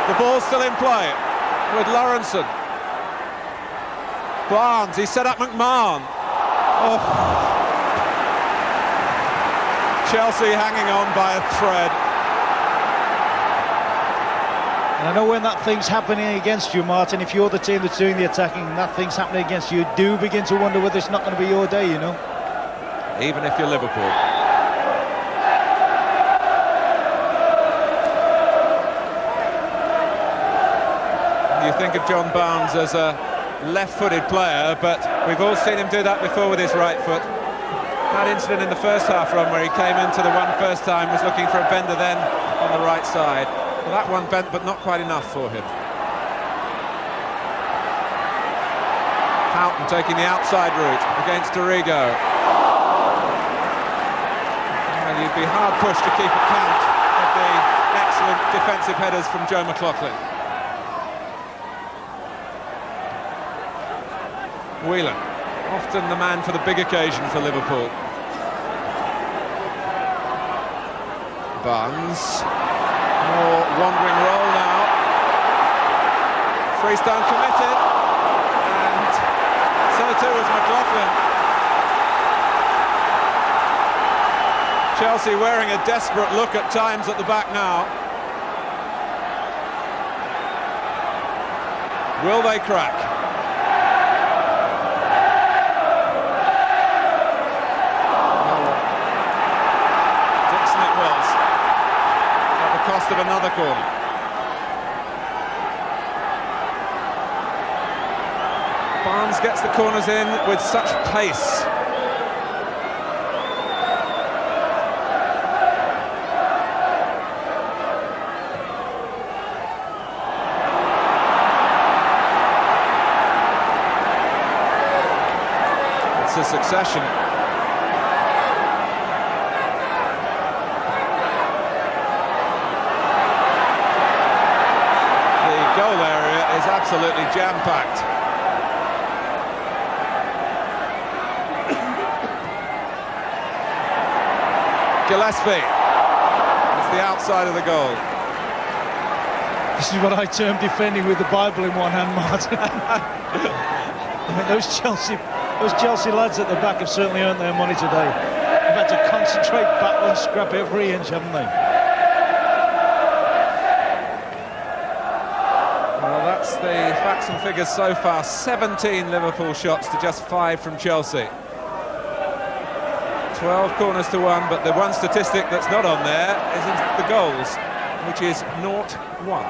The ball's still in play with Lawrenson. Barnes, he set up McMahon. Oh. Chelsea hanging on by a thread. And I know when that thing's happening against you, Martin, if you're the team that's doing the attacking and that thing's happening against you, do begin to wonder whether it's not going to be your day, you know. Even if you're Liverpool. You think of John Barnes as a left-footed player, but we've all seen him do that before with his right foot. That incident in the first half run where he came into the one first time was looking for a bender then on the right side. Well, that one bent, but not quite enough for him. Houghton taking the outside route against Dorigo. Well, you'd be hard pushed to keep account of the excellent defensive headers from Joe McLaughlin. Whelan, often the man for the big occasion for Liverpool. Barnes, more wandering roll now. Freestone committed, and so too was McLaughlin. Chelsea wearing a desperate look at times at the back now. Will they crack? Cost of another corner. Barnes gets the corners in with such pace. It's a succession. Goal area is absolutely jam-packed. Gillespie is the outside of the goal. This is what I term defending with the Bible in one hand, Martin. I mean, those Chelsea lads at the back have certainly earned their money today. They've had to concentrate, battle and scrap every inch, haven't they? That's the facts and figures so far. 17 Liverpool shots to just 5 from Chelsea. 12 corners to 1, but the one statistic that's not on there is the goals, which is 0-1.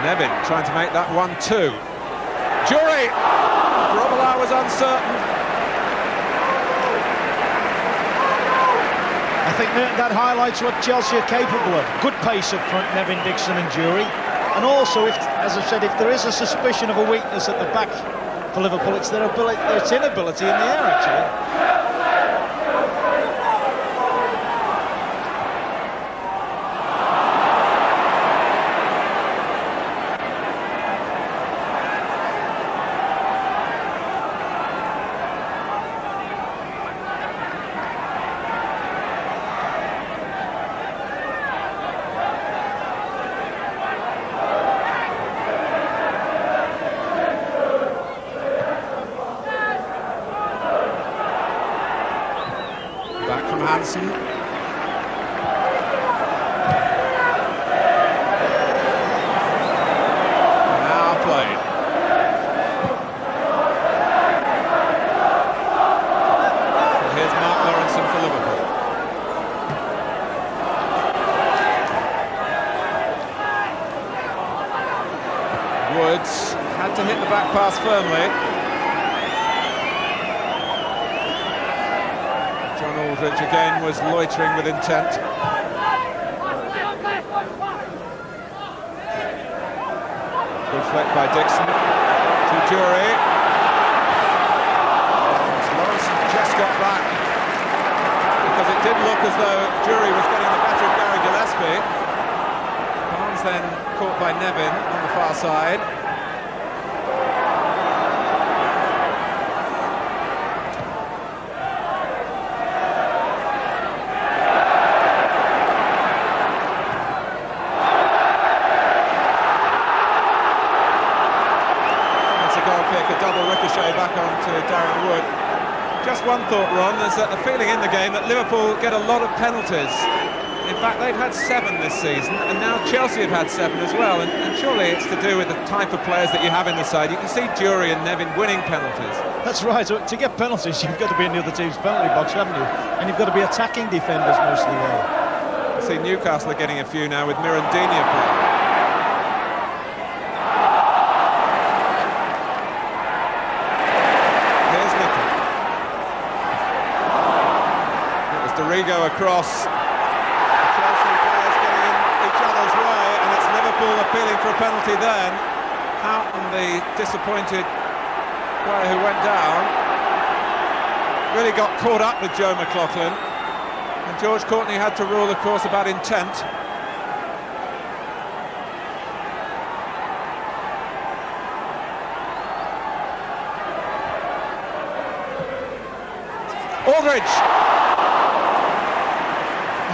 Nevin trying to make that 1-2. Jury! Grobbelaar was uncertain. I think that highlights what Chelsea are capable of. Good pace up front, Nevin, Dixon and Jury. And also, as I've said, if there is a suspicion of a weakness at the back for Liverpool, it's their inability in the air, actually. Hansen. Here's Mark Lawrenson for Liverpool. Woods had to hit the back pass firmly. John Aldridge again was loitering with intent. Good flick by Dixon to Jury. And Lawrenson just got back because it did look as though Jury was getting the better of Gary Gillespie. Barnes then caught by Nevin on the far side. A double ricochet back onto Darren Wood. Just one thought, Ron, there's a feeling in the game that Liverpool get a lot of penalties. In fact, they've had 7 this season, and now Chelsea have had 7 as well, and surely it's to do with the type of players that you have in the side. You can see Jury and Nevin winning penalties. That's right. So to get penalties, you've got to be in the other team's penalty box, haven't you? And you've got to be attacking defenders most of the way. I see Newcastle are getting a few now with Mirandinha playing. Go across. The Chelsea players getting in each other's way, and it's Liverpool appealing for a penalty then. Houghton, the disappointed player who went down, really got caught up with Joe McLaughlin, and George Courtney had to rule, of course, about intent. Aldridge!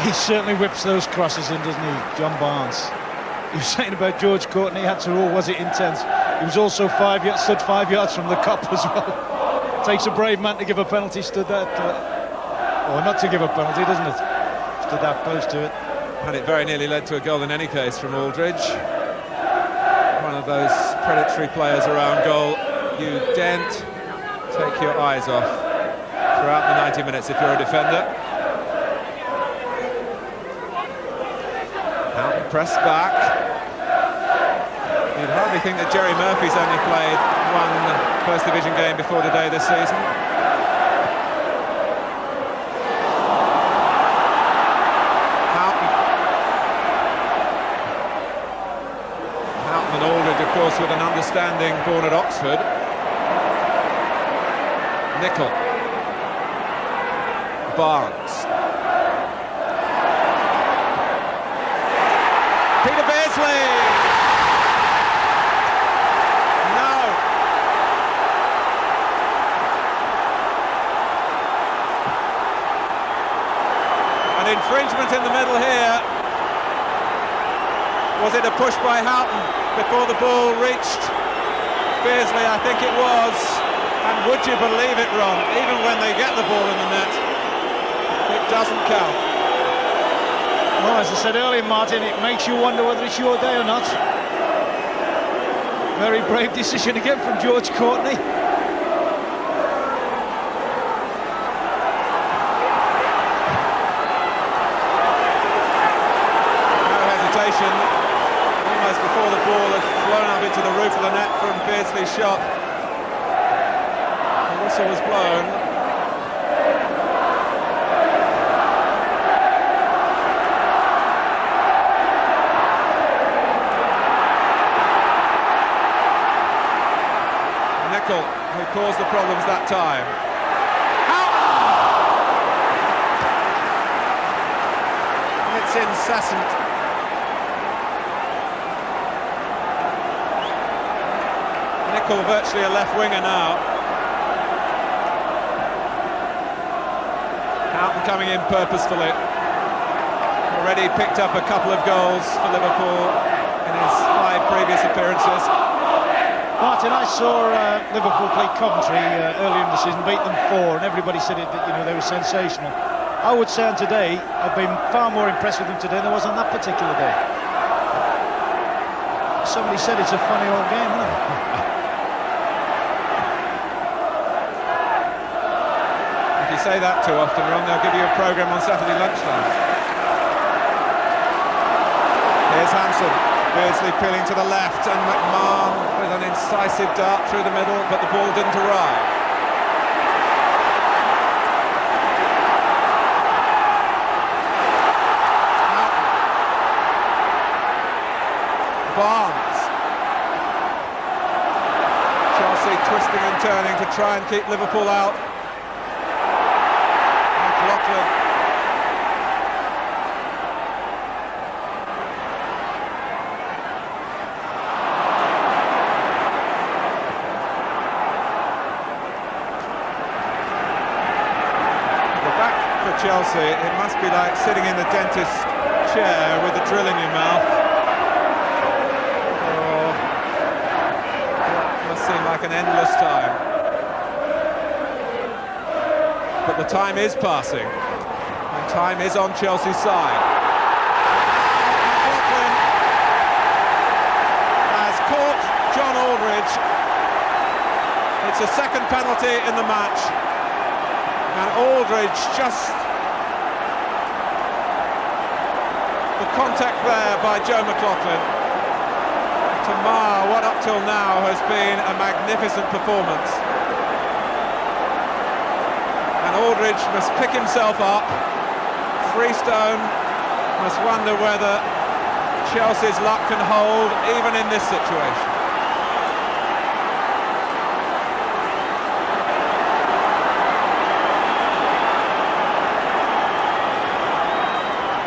He certainly whips those crosses in, doesn't he, John Barnes? You were saying about George Courtney, had to rule, was it intense? He was also stood 5 yards from the cop as well. Takes a brave man to give a penalty, stood that, or not to give a penalty, doesn't it? Stood that close to it. And it very nearly led to a goal in any case from Aldridge. One of those predatory players around goal you daren't take your eyes off throughout the 90 minutes if you're a defender. Pressed back. You'd hardly think that Jerry Murphy's only played one First Division game before the day this season. Houghton and Aldridge, of course, with an understanding born at Oxford. Nicol. Barnes. Peter Beardsley! No! An infringement in the middle here. Was it a push by Houghton before the ball reached Beardsley? I think it was. And would you believe it, Ron, even when they get the ball in the net, it doesn't count. Well, as I said earlier, Martin, it makes you wonder whether it's your day or not. Very brave decision again from George Courtney. No hesitation, almost before the ball had flown up into the roof of the net from Beardsley's shot. The whistle was blown. Who caused the problems that time. It's incessant. Nicol virtually a left winger now. Houghton coming in purposefully. Already picked up a couple of goals for Liverpool in his 5 previous appearances. Martin, I saw Liverpool play Coventry earlier in the season, beat them 4, and everybody said they were sensational. I would say on today, I've been far more impressed with them today than I was on that particular day. Somebody said it's a funny old game, isn't it? If you say that too often, Ron, they'll give you a programme on Saturday lunchtime. Here's Hampson. Beardsley peeling to the left, and McMahon with an incisive dart through the middle, but the ball didn't arrive. Barnes. Chelsea twisting and turning to try and keep Liverpool out. McLaughlin. The back for Chelsea, it must be like sitting in the dentist chair with a drill in your mouth. Seem like an endless time, but the time is passing and time is on Chelsea's side. McLaughlin has caught John Aldridge. It's a second penalty in the match, and Aldridge, just the contact there by Joe McLaughlin to mar what up till now has been a magnificent performance. And Aldridge must pick himself up. Freestone must wonder whether Chelsea's luck can hold even in this situation.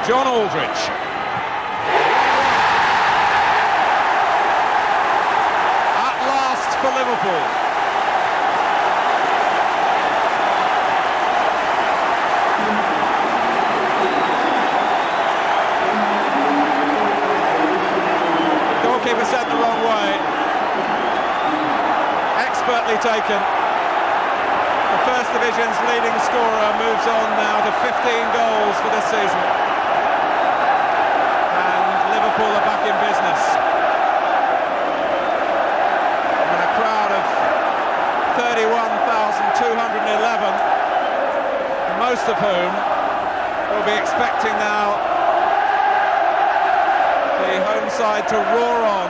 John Aldridge. For Liverpool. Goalkeeper sent the wrong way. Expertly taken. The First Division's leading scorer moves on now to 15 goals for this season. And Liverpool are back in business. 31,211, most of whom will be expecting now the home side to roar on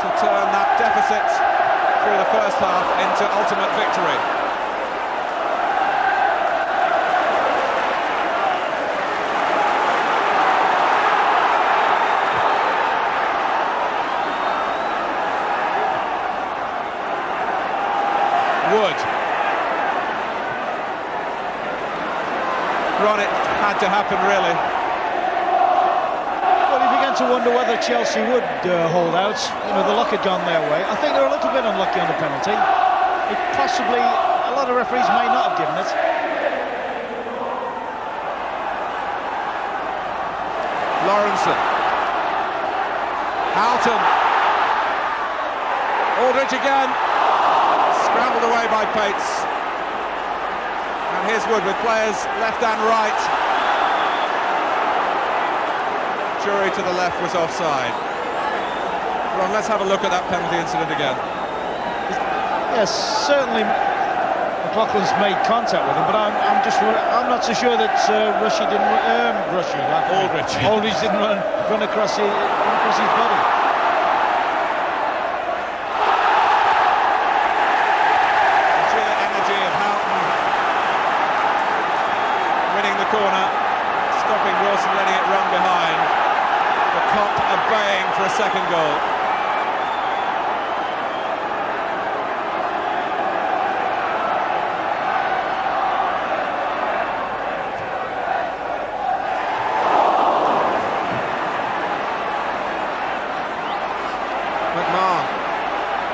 to turn that deficit through the first half into ultimate victory. Wood. Ron, it had to happen, really. Well, you began to wonder whether Chelsea would hold out. You know, the luck had gone their way. I think they're a little bit unlucky on the penalty. It possibly, a lot of referees may not have given it. Lawrenson. Houghton. Aldridge again. Scrambled away by Pates. And here's Wood with players left and right. Jury to the left was offside. Ron, let's have a look at that penalty incident again. Yes, certainly McLaughlin's made contact with him, but I'm not so sure that Aldridge didn't run across his body. Corner, stopping Wilson, letting it run behind. The Kop are baying for a second goal. McMahon,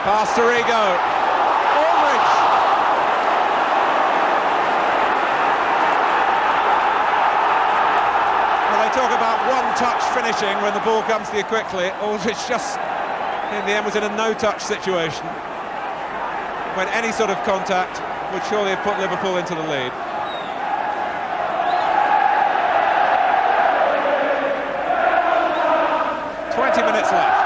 pass to Rigo. Aldridge. Talk about one-touch finishing when the ball comes to you quickly. Aldridge just, in the end, was in a no-touch situation when any sort of contact would surely have put Liverpool into the lead. Minutes left.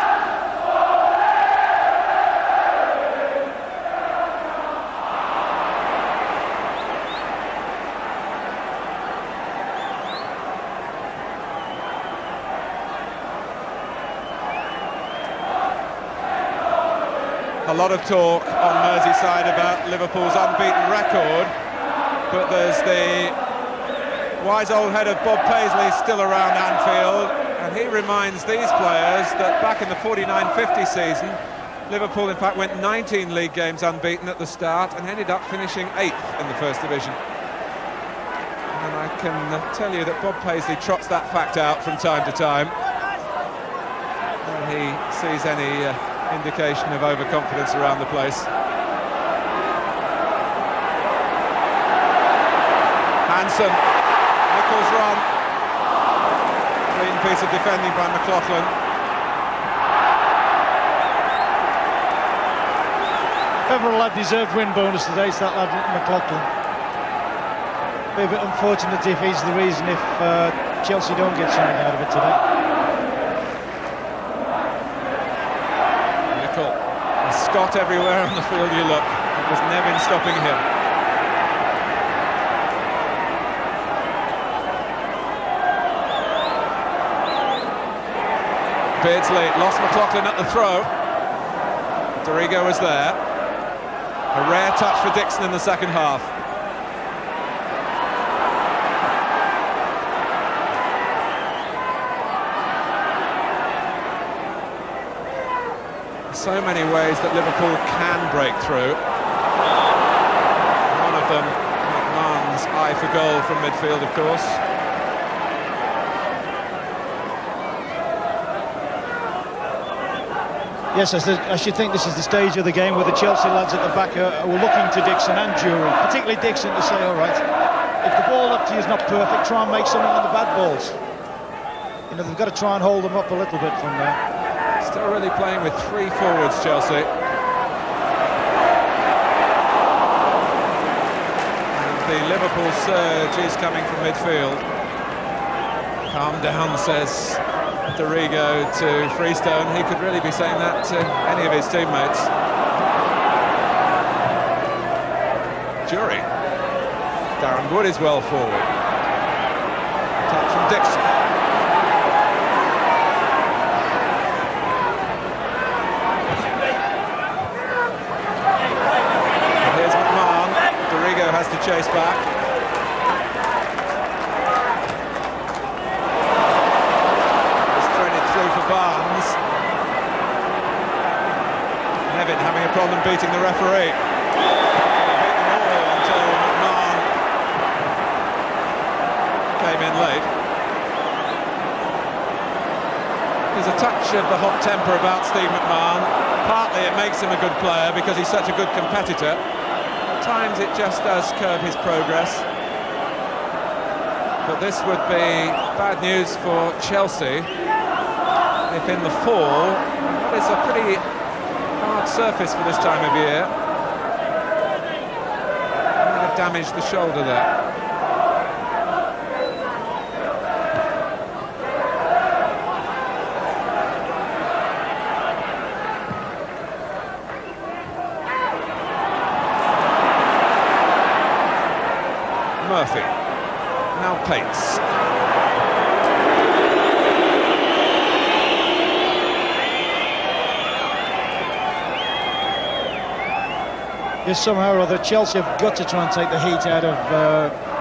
A lot of talk on Merseyside about Liverpool's unbeaten record, but there's the wise old head of Bob Paisley still around Anfield, and he reminds these players that back in the 49-50 season, Liverpool in fact went 19 league games unbeaten at the start and ended up finishing 8th in the First Division. And I can tell you that Bob Paisley trots that fact out from time to time when he sees any indication of overconfidence around the place. Hansen, Nichols' run, clean piece of defending by McLaughlin. Every lad deserved win bonus today, it's that lad McLaughlin. Be a bit unfortunate if he's the reason if Chelsea don't get something out of it today. Nicol, a Scott everywhere on the field you look. It was Nevin stopping him. Beardsley lost McLaughlin at the throw. Dorigo was there. A rare touch for Dixon in the second half. So many ways that Liverpool can break through. One of them, McMahon's eye for goal from midfield, of course. Yes, I should think this is the stage of the game where the Chelsea lads at the back are looking to Dixon and Jury, particularly Dixon, to say, all right, if the ball up to you is not perfect, try and make something on the bad balls. You know, they've got to try and hold them up a little bit from there. Still really playing with 3 forwards, Chelsea. And the Liverpool surge is coming from midfield. Calm down, says Dorigo to Freestone. He could really be saying that to any of his teammates. Jury. Darren Wood is well forward. Touch from Dixon. And here's McMahon. Dorigo has to chase back. For Barnes. Nevin having a problem beating the referee. Beat them all until McMahon came in late. There's a touch of the hot temper about Steve McMahon. Partly it makes him a good player because he's such a good competitor. At times it just does curb his progress. But this would be bad news for Chelsea. If in the fall, that is a pretty hard surface for this time of year. Might have damaged the shoulder there. Murphy, now Pates. Yes, somehow or other, Chelsea have got to try and take the heat out of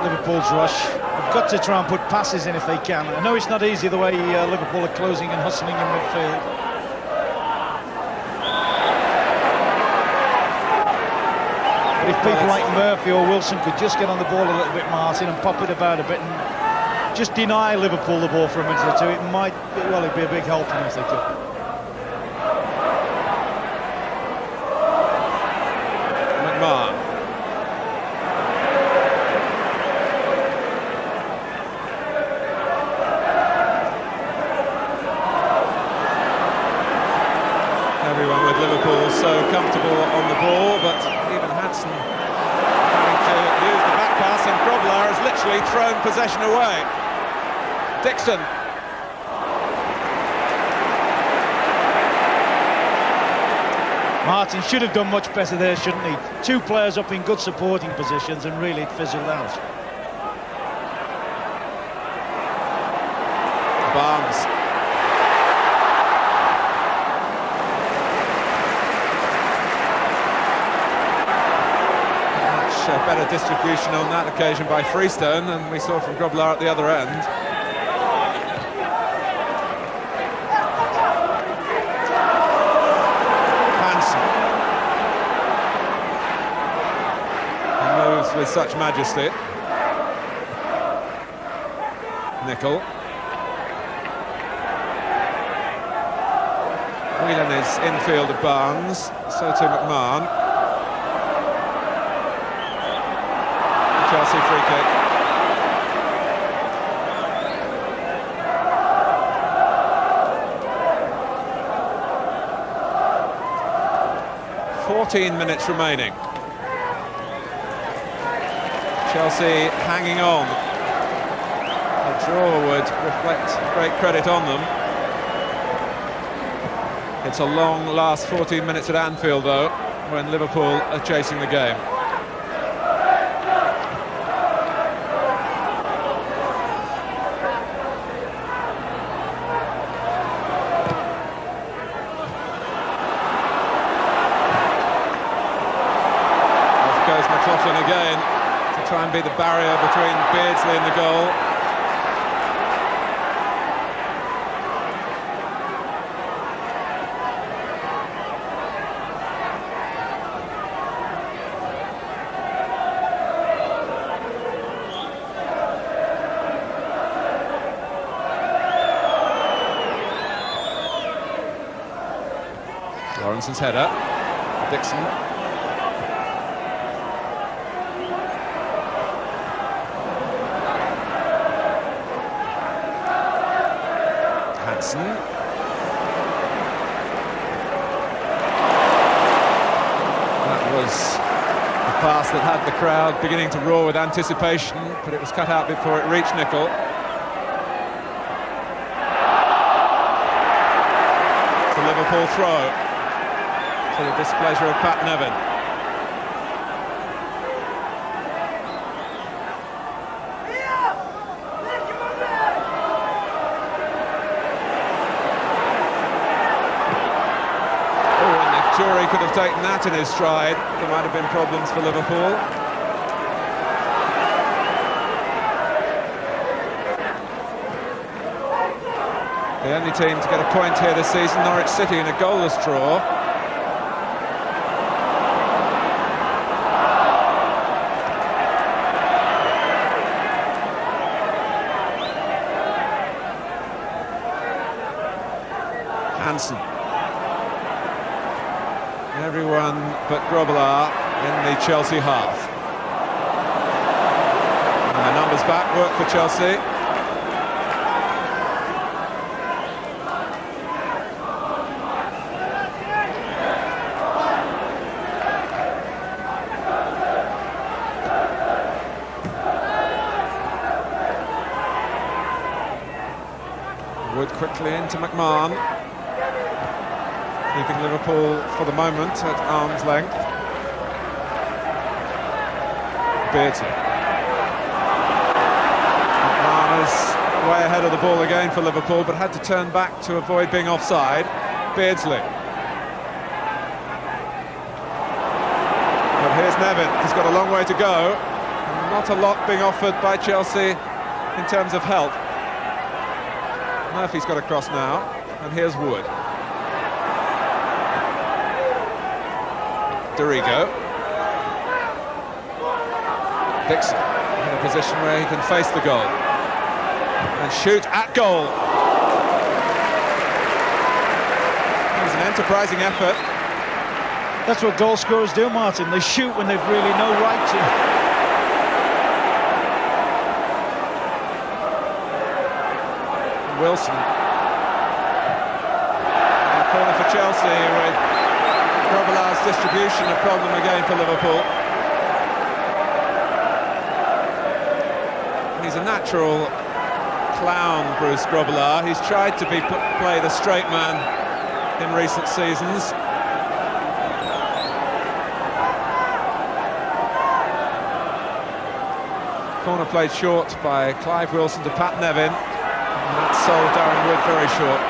Liverpool's rush. They've got to try and put passes in if they can. I know it's not easy the way Liverpool are closing and hustling in midfield. But if people like Murphy or Wilson could just get on the ball a little bit, Martin, and pop it about a bit and just deny Liverpool the ball for a minute or two, it might, well, it'd be a big help for them if they could. Everyone with Liverpool so comfortable on the ball, but even Hansen having to use the back pass, and Grobler has literally thrown possession away. Dixon. Martin should have done much better there, shouldn't he? 2 players up in good supporting positions and really it fizzled out. Barnes. better distribution on that occasion by Freestone than we saw from Grobbelaar at the other end. Hansen. He moves with such majesty. Nicol. Whelan is infield of Barnes, so to McMahon. Chelsea free kick. .14 minutes remaining. Chelsea hanging on. A draw would reflect great credit on them. It's a long last 14 minutes at Anfield, though, when Liverpool are chasing the game. Off goes McLaughlin again to try and be the barrier between Beardsley and the goal. Lawrence's header. Dixon. Hansen. That was a pass that had the crowd beginning to roar with anticipation, but it was cut out before it reached Nicol. It's a Liverpool throw. To the displeasure of Pat Nevin. Oh, and if Jury could have taken that in his stride, there might have been problems for Liverpool. The only team to get a point here this season, Norwich City, in a goalless draw. Hansen. Everyone but Grobbelaar in the Chelsea half. And the numbers back work for Chelsea. Wood quickly into McMahon. Keeping Liverpool, for the moment, at arm's length. Beardsley. McMahon is way ahead of the ball again for Liverpool, but had to turn back to avoid being offside. Beardsley. But here's Nevin. He's got a long way to go. Not a lot being offered by Chelsea in terms of help. Murphy's got a cross now, and here's Wood. Dorigo. Dixon in a position where he can face the goal and shoot at goal. It was an enterprising effort. That's what goal scorers do, Martin. They shoot when they've really no right to. Wilson. And a corner for Chelsea with Grobbelaar's distribution a problem again for Liverpool. He's a natural clown, Bruce Grobbelaar. He's tried to play the straight man in recent seasons. Corner played short by Clive Wilson to Pat Nevin, and that sold Darren Wood very short.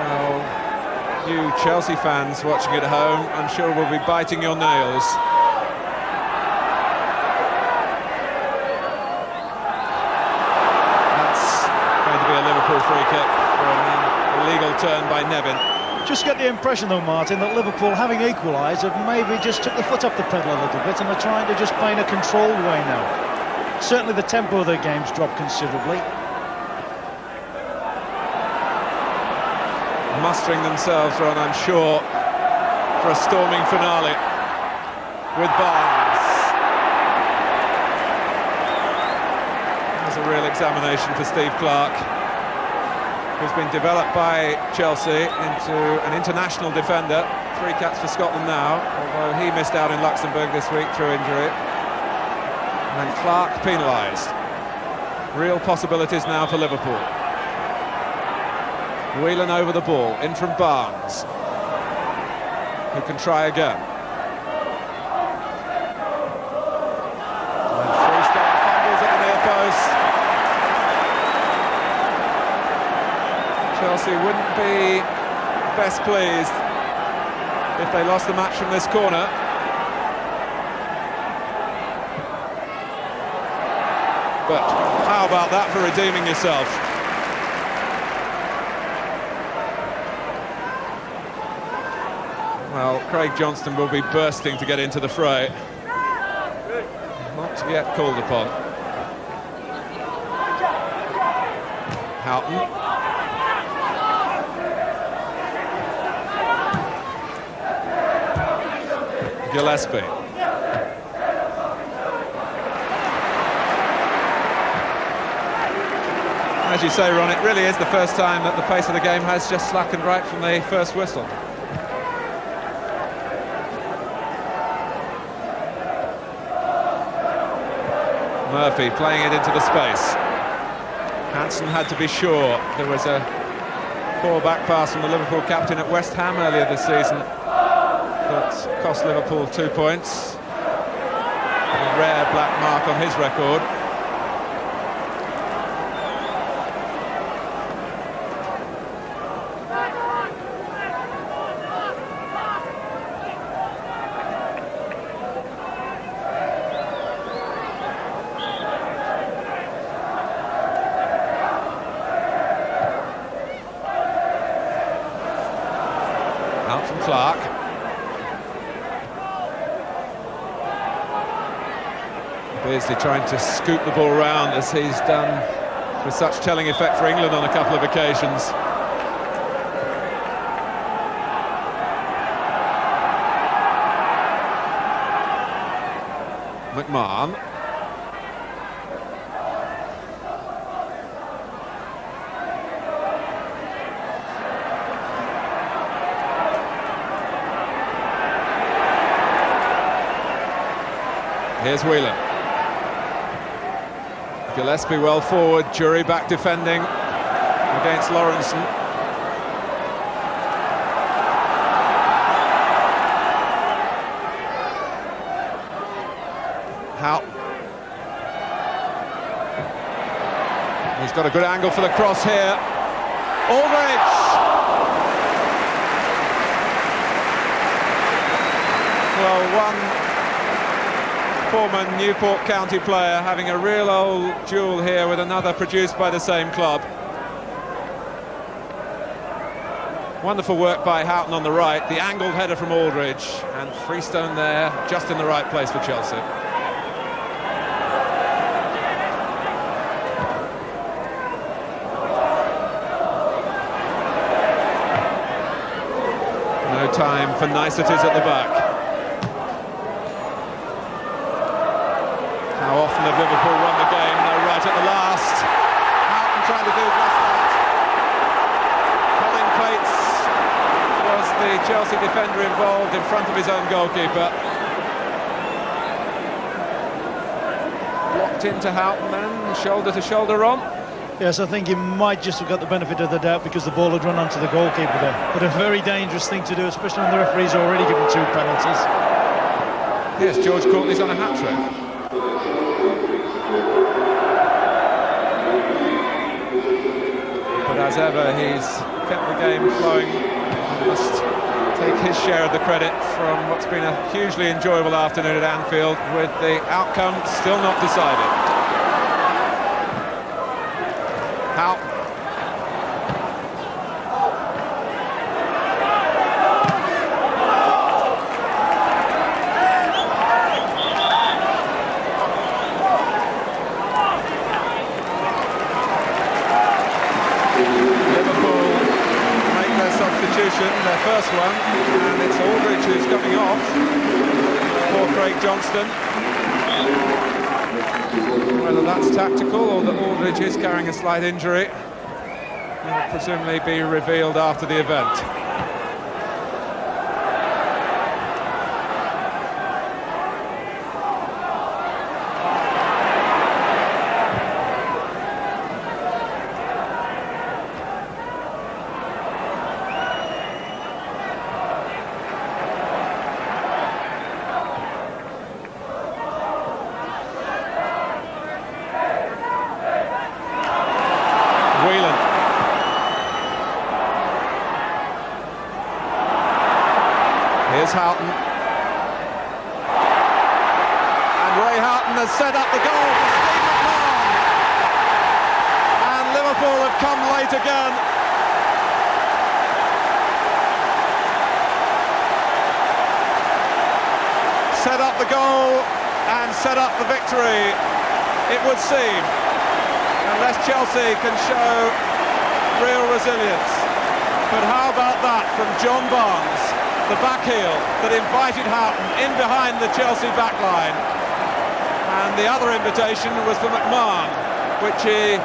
Well, Chelsea fans watching at home, I'm sure, will be biting your nails. That's going to be a Liverpool free kick for an illegal turn by Nevin. Just get the impression, though, Martin, that Liverpool, having equalised, have maybe just took the foot off the pedal a little bit and are trying to just play in a controlled way now. Certainly the tempo of their game's dropped considerably. Mustering themselves, Ron, I'm sure, for a storming finale with Barnes. There's a real examination for Steve Clarke, who's been developed by Chelsea into an international defender. 3 caps for Scotland now, although he missed out in Luxembourg this week through injury. And Clarke penalised. Real possibilities now for Liverpool. Whelan over the ball, in from Barnes, who can try again. And Freestone fumbles at the near post. Chelsea wouldn't be best pleased if they lost the match from this corner. But how about that for redeeming yourself? Well, Craig Johnston will be bursting to get into the fray. Not yet called upon. Houghton. Gillespie. As you say, Ron, it really is the first time that the pace of the game has just slackened right from the first whistle. Murphy playing it into the space. Hansen had to be sure. There was a poor back pass from the Liverpool captain at West Ham earlier this season that cost Liverpool 2 points. A rare black mark on his record. Out from Clarke. Beardsley trying to scoop the ball round, as he's done with such telling effect for England on a couple of occasions. McMahon. Here's Whelan. Gillespie well forward, Jury back defending against Lawrenson. Houghton. He's got a good angle for the cross here. Aldridge! Well, one former Newport County player having a real old duel here with another produced by the same club. Wonderful work by Houghton on the right, the angled header from Aldridge, and Freestone there, just in the right place for Chelsea. No time for niceties at the back. How often have Liverpool won the game? No, right at the last. Houghton trying to do just that. Colin Cates was the Chelsea defender involved in front of his own goalkeeper. Blocked into Houghton then, shoulder to shoulder on. Yes, I think he might just have got the benefit of the doubt because the ball had run onto the goalkeeper there. But a very dangerous thing to do, especially when the referee's already given 2 penalties. Yes, George Courtney's on a hat-trick. But as ever, he's kept the game flowing. Must take his share of the credit from what's been a hugely enjoyable afternoon at Anfield, with the outcome still not decided. How? Their first one, and it's Aldridge who's coming off for Craig Johnston. Whether that's tactical or that Aldridge is carrying a slight injury will presumably be revealed after the event. Here's Houghton. And Ray Houghton has set up the goal for Steve McMahon. And Liverpool have come late again. Set up the goal and set up the victory, it would seem. Unless Chelsea can show real resilience. But how about that from John Barnes? The back heel that invited Houghton in behind the Chelsea backline, and the other invitation was for McMahon, which he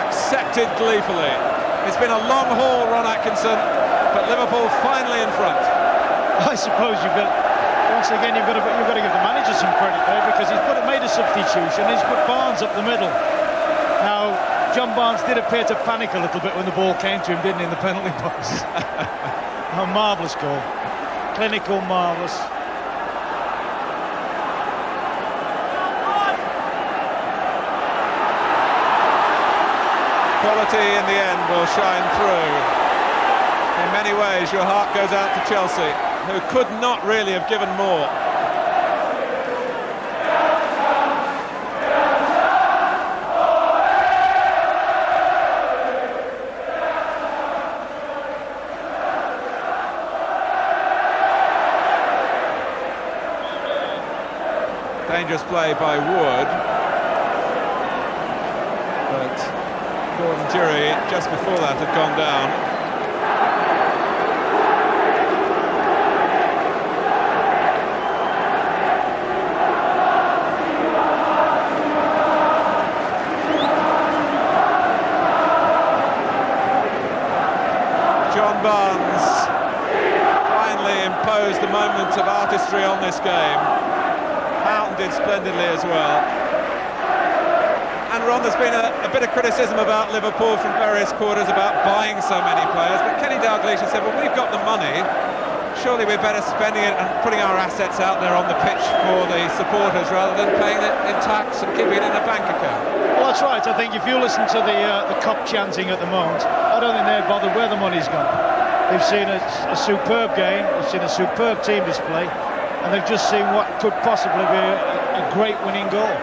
accepted gleefully. It's been a long haul, Ron Atkinson, but Liverpool finally in front. I suppose once again you've got to give the manager some credit there, because he's made a substitution. He's put Barnes up the middle. Now John Barnes did appear to panic a little bit when the ball came to him, didn't he, in the penalty box? A marvellous goal. Clinical, marvellous. Quality in the end will shine through. In many ways, your heart goes out to Chelsea, who could not really have given more. Dangerous play by Wood, but Gordon Jury just before that had gone down. John Barnes finally imposed a moment of artistry on this game. Houghton did splendidly as well. And Ron, there's been a bit of criticism about Liverpool from various quarters about buying so many players, but Kenny Dalglish has said, well, we've got the money, surely we're better spending it and putting our assets out there on the pitch for the supporters rather than paying it in tax and keeping it in a bank account. Well, that's right. I think if you listen to the cop chanting at the moment, I don't think they're bothered where the money's gone. They've seen a superb game, they've seen a superb team display, and they've just seen what could possibly be a great winning goal.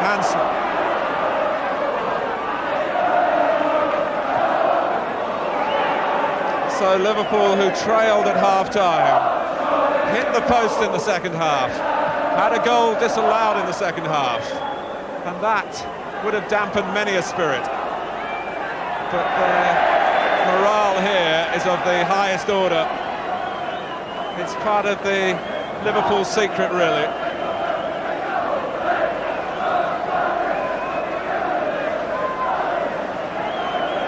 Hansen. So Liverpool, who trailed at half-time, hit the post in the second half, had a goal disallowed in the second half, and that would have dampened many a spirit. But their morale here is of the highest order. It's part of the Liverpool secret, really.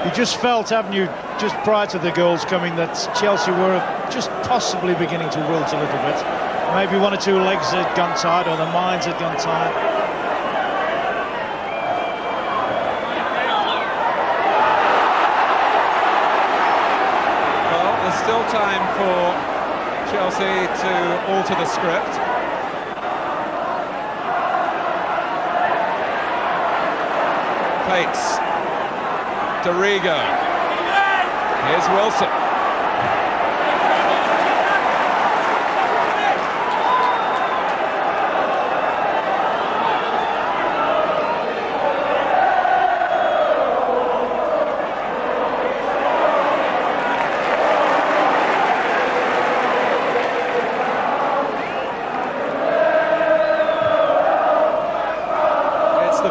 You just felt, haven't you, just prior to the goals coming, that Chelsea were just possibly beginning to wilt a little bit. Maybe one or two legs had gone tired, or their minds had gone tired. Chelsea to alter the script. Pates. Dorigo. Here's Wilson.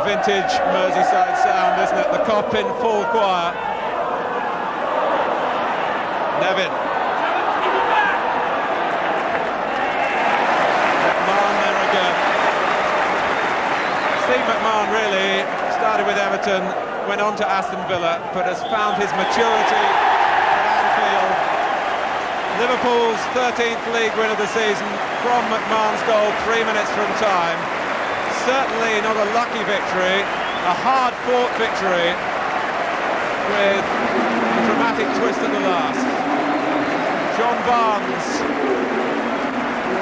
Vintage Merseyside sound, isn't it? The Cop in full choir. Nevin. McMahon there again. Steve McMahon really started with Everton, went on to Aston Villa, but has found his maturity at Anfield. Liverpool's 13th league win of the season from McMahon's goal 3 minutes from time. Certainly not a lucky victory, a hard-fought victory with a dramatic twist at the last. John Barnes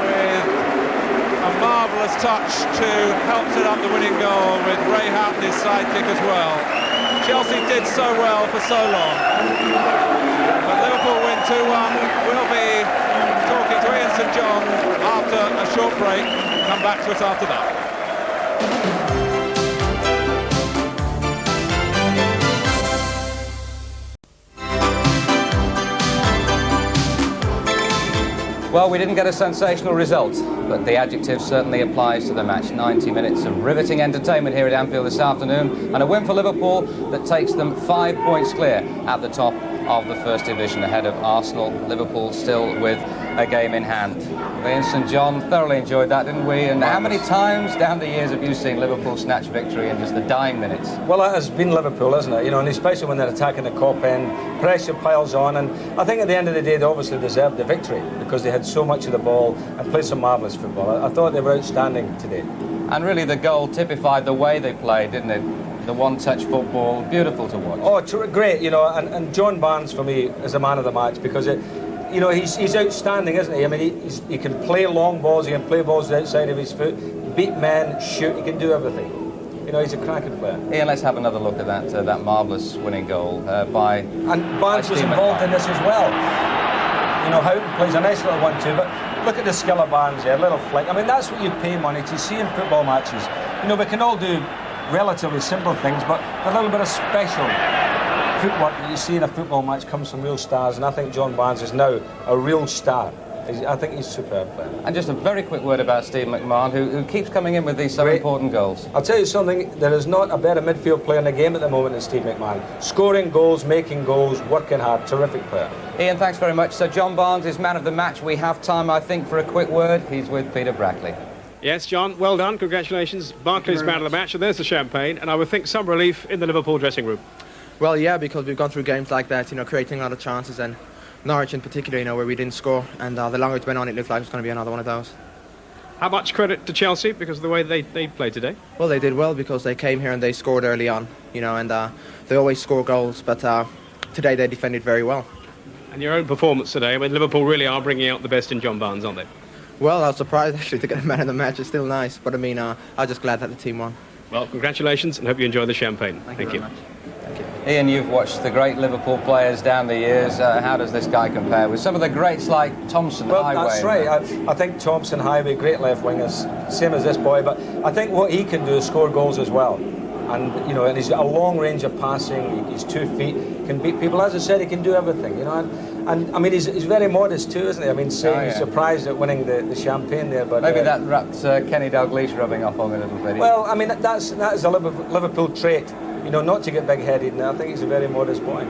with a marvellous touch to help set up the winning goal with Ray Houghton, his sidekick, as well. Chelsea did so well for so long. But Liverpool win 2-1. We'll be talking to Ian St John after a short break. Come back to us after that. Well, we didn't get a sensational result, but the adjective certainly applies to the match. 90 minutes of riveting entertainment here at Anfield this afternoon, and a win for Liverpool that takes them 5 points clear at the top of the First Division, ahead of Arsenal. Liverpool still with a game in hand. Ian St John, thoroughly enjoyed that, didn't we? And how many times down the years have you seen Liverpool snatch victory in just the dying minutes? Well, it has been Liverpool, isn't it? You know, and especially when they're attacking the Cop end, pressure piles on, and I think at the end of the day they obviously deserved the victory because they had so much of the ball and played some marvellous football. I thought they were outstanding today. And really the goal typified the way they played, didn't it? The one-touch football, beautiful to watch. Oh, great, you know, and John Barnes for me is the man of the match because you know, he's outstanding, isn't he? I mean, he can play long balls, he can play balls outside of his foot, beat men, shoot, he can do everything. You know, he's a cracking player. Ian, let's have another look at that marvellous winning goal by... And Barnes was involved in this as well. You know, Houghton plays a nice little one too, but look at the skill of Barnes here, a little flick. I mean, that's what you pay money to see in football matches. You know, we can all do relatively simple things, but a little bit of special footwork that you see in a football match comes from real stars, and I think John Barnes is now a real star. I think he's a superb player. And just a very quick word about Steve McMahon, who keeps coming in with these so important goals. I'll tell you something, there is not a better midfield player in the game at the moment than Steve McMahon. Scoring goals, making goals, working hard, terrific player. Ian, thanks very much. So John Barnes is man of the match. We have time, I think, for a quick word. He's with Peter Brackley. Yes, John, well done, congratulations. Barkley's man of the match, and there's the champagne, and I would think some relief in the Liverpool dressing room. Well, yeah, because we've gone through games like that, you know, creating a lot of chances, and Norwich in particular, you know, where we didn't score, and the longer it went on, it looked like it was going to be another one of those. How much credit to Chelsea because of the way they played today? Well, they did well because they came here and they scored early on, you know, and they always score goals, but today they defended very well. And your own performance today, I mean, Liverpool really are bringing out the best in John Barnes, aren't they? Well, I was surprised actually to get a man of the match. It's still nice, but I mean, I'm just glad that the team won. Well, congratulations, and hope you enjoy the champagne. Thank you very much. Thank you. Ian, you've watched the great Liverpool players down the years. How does this guy compare with some of the greats like Thompson, Well, Highway? that's right. I think Thompson, Highway, great left wingers, same as this boy, but I think what he can do is score goals as well. And, you know, and he's got a long range of passing, he's 2 feet, can beat people. As I said, he can do everything, you know. And I mean, he's very modest too, isn't he? I mean, he's surprised at winning the champagne there. But maybe that wrapped Kenny Dalglish rubbing off on me a little bit. Well, I mean, that is a Liverpool trait, you know, not to get big-headed. And I think he's a very modest boy.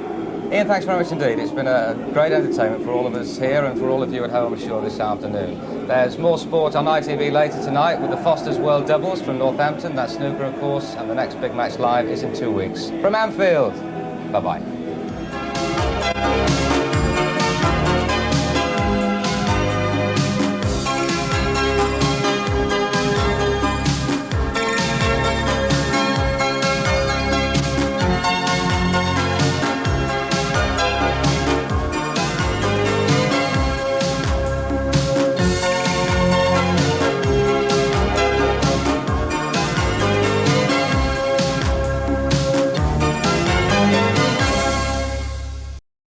Ian, thanks very much indeed. It's been a great entertainment for all of us here and for all of you at home, I'm sure, this afternoon. There's more sport on ITV later tonight with the Foster's World Doubles from Northampton. That's snooker, of course, and the next big match live is in 2 weeks. From Anfield, bye-bye.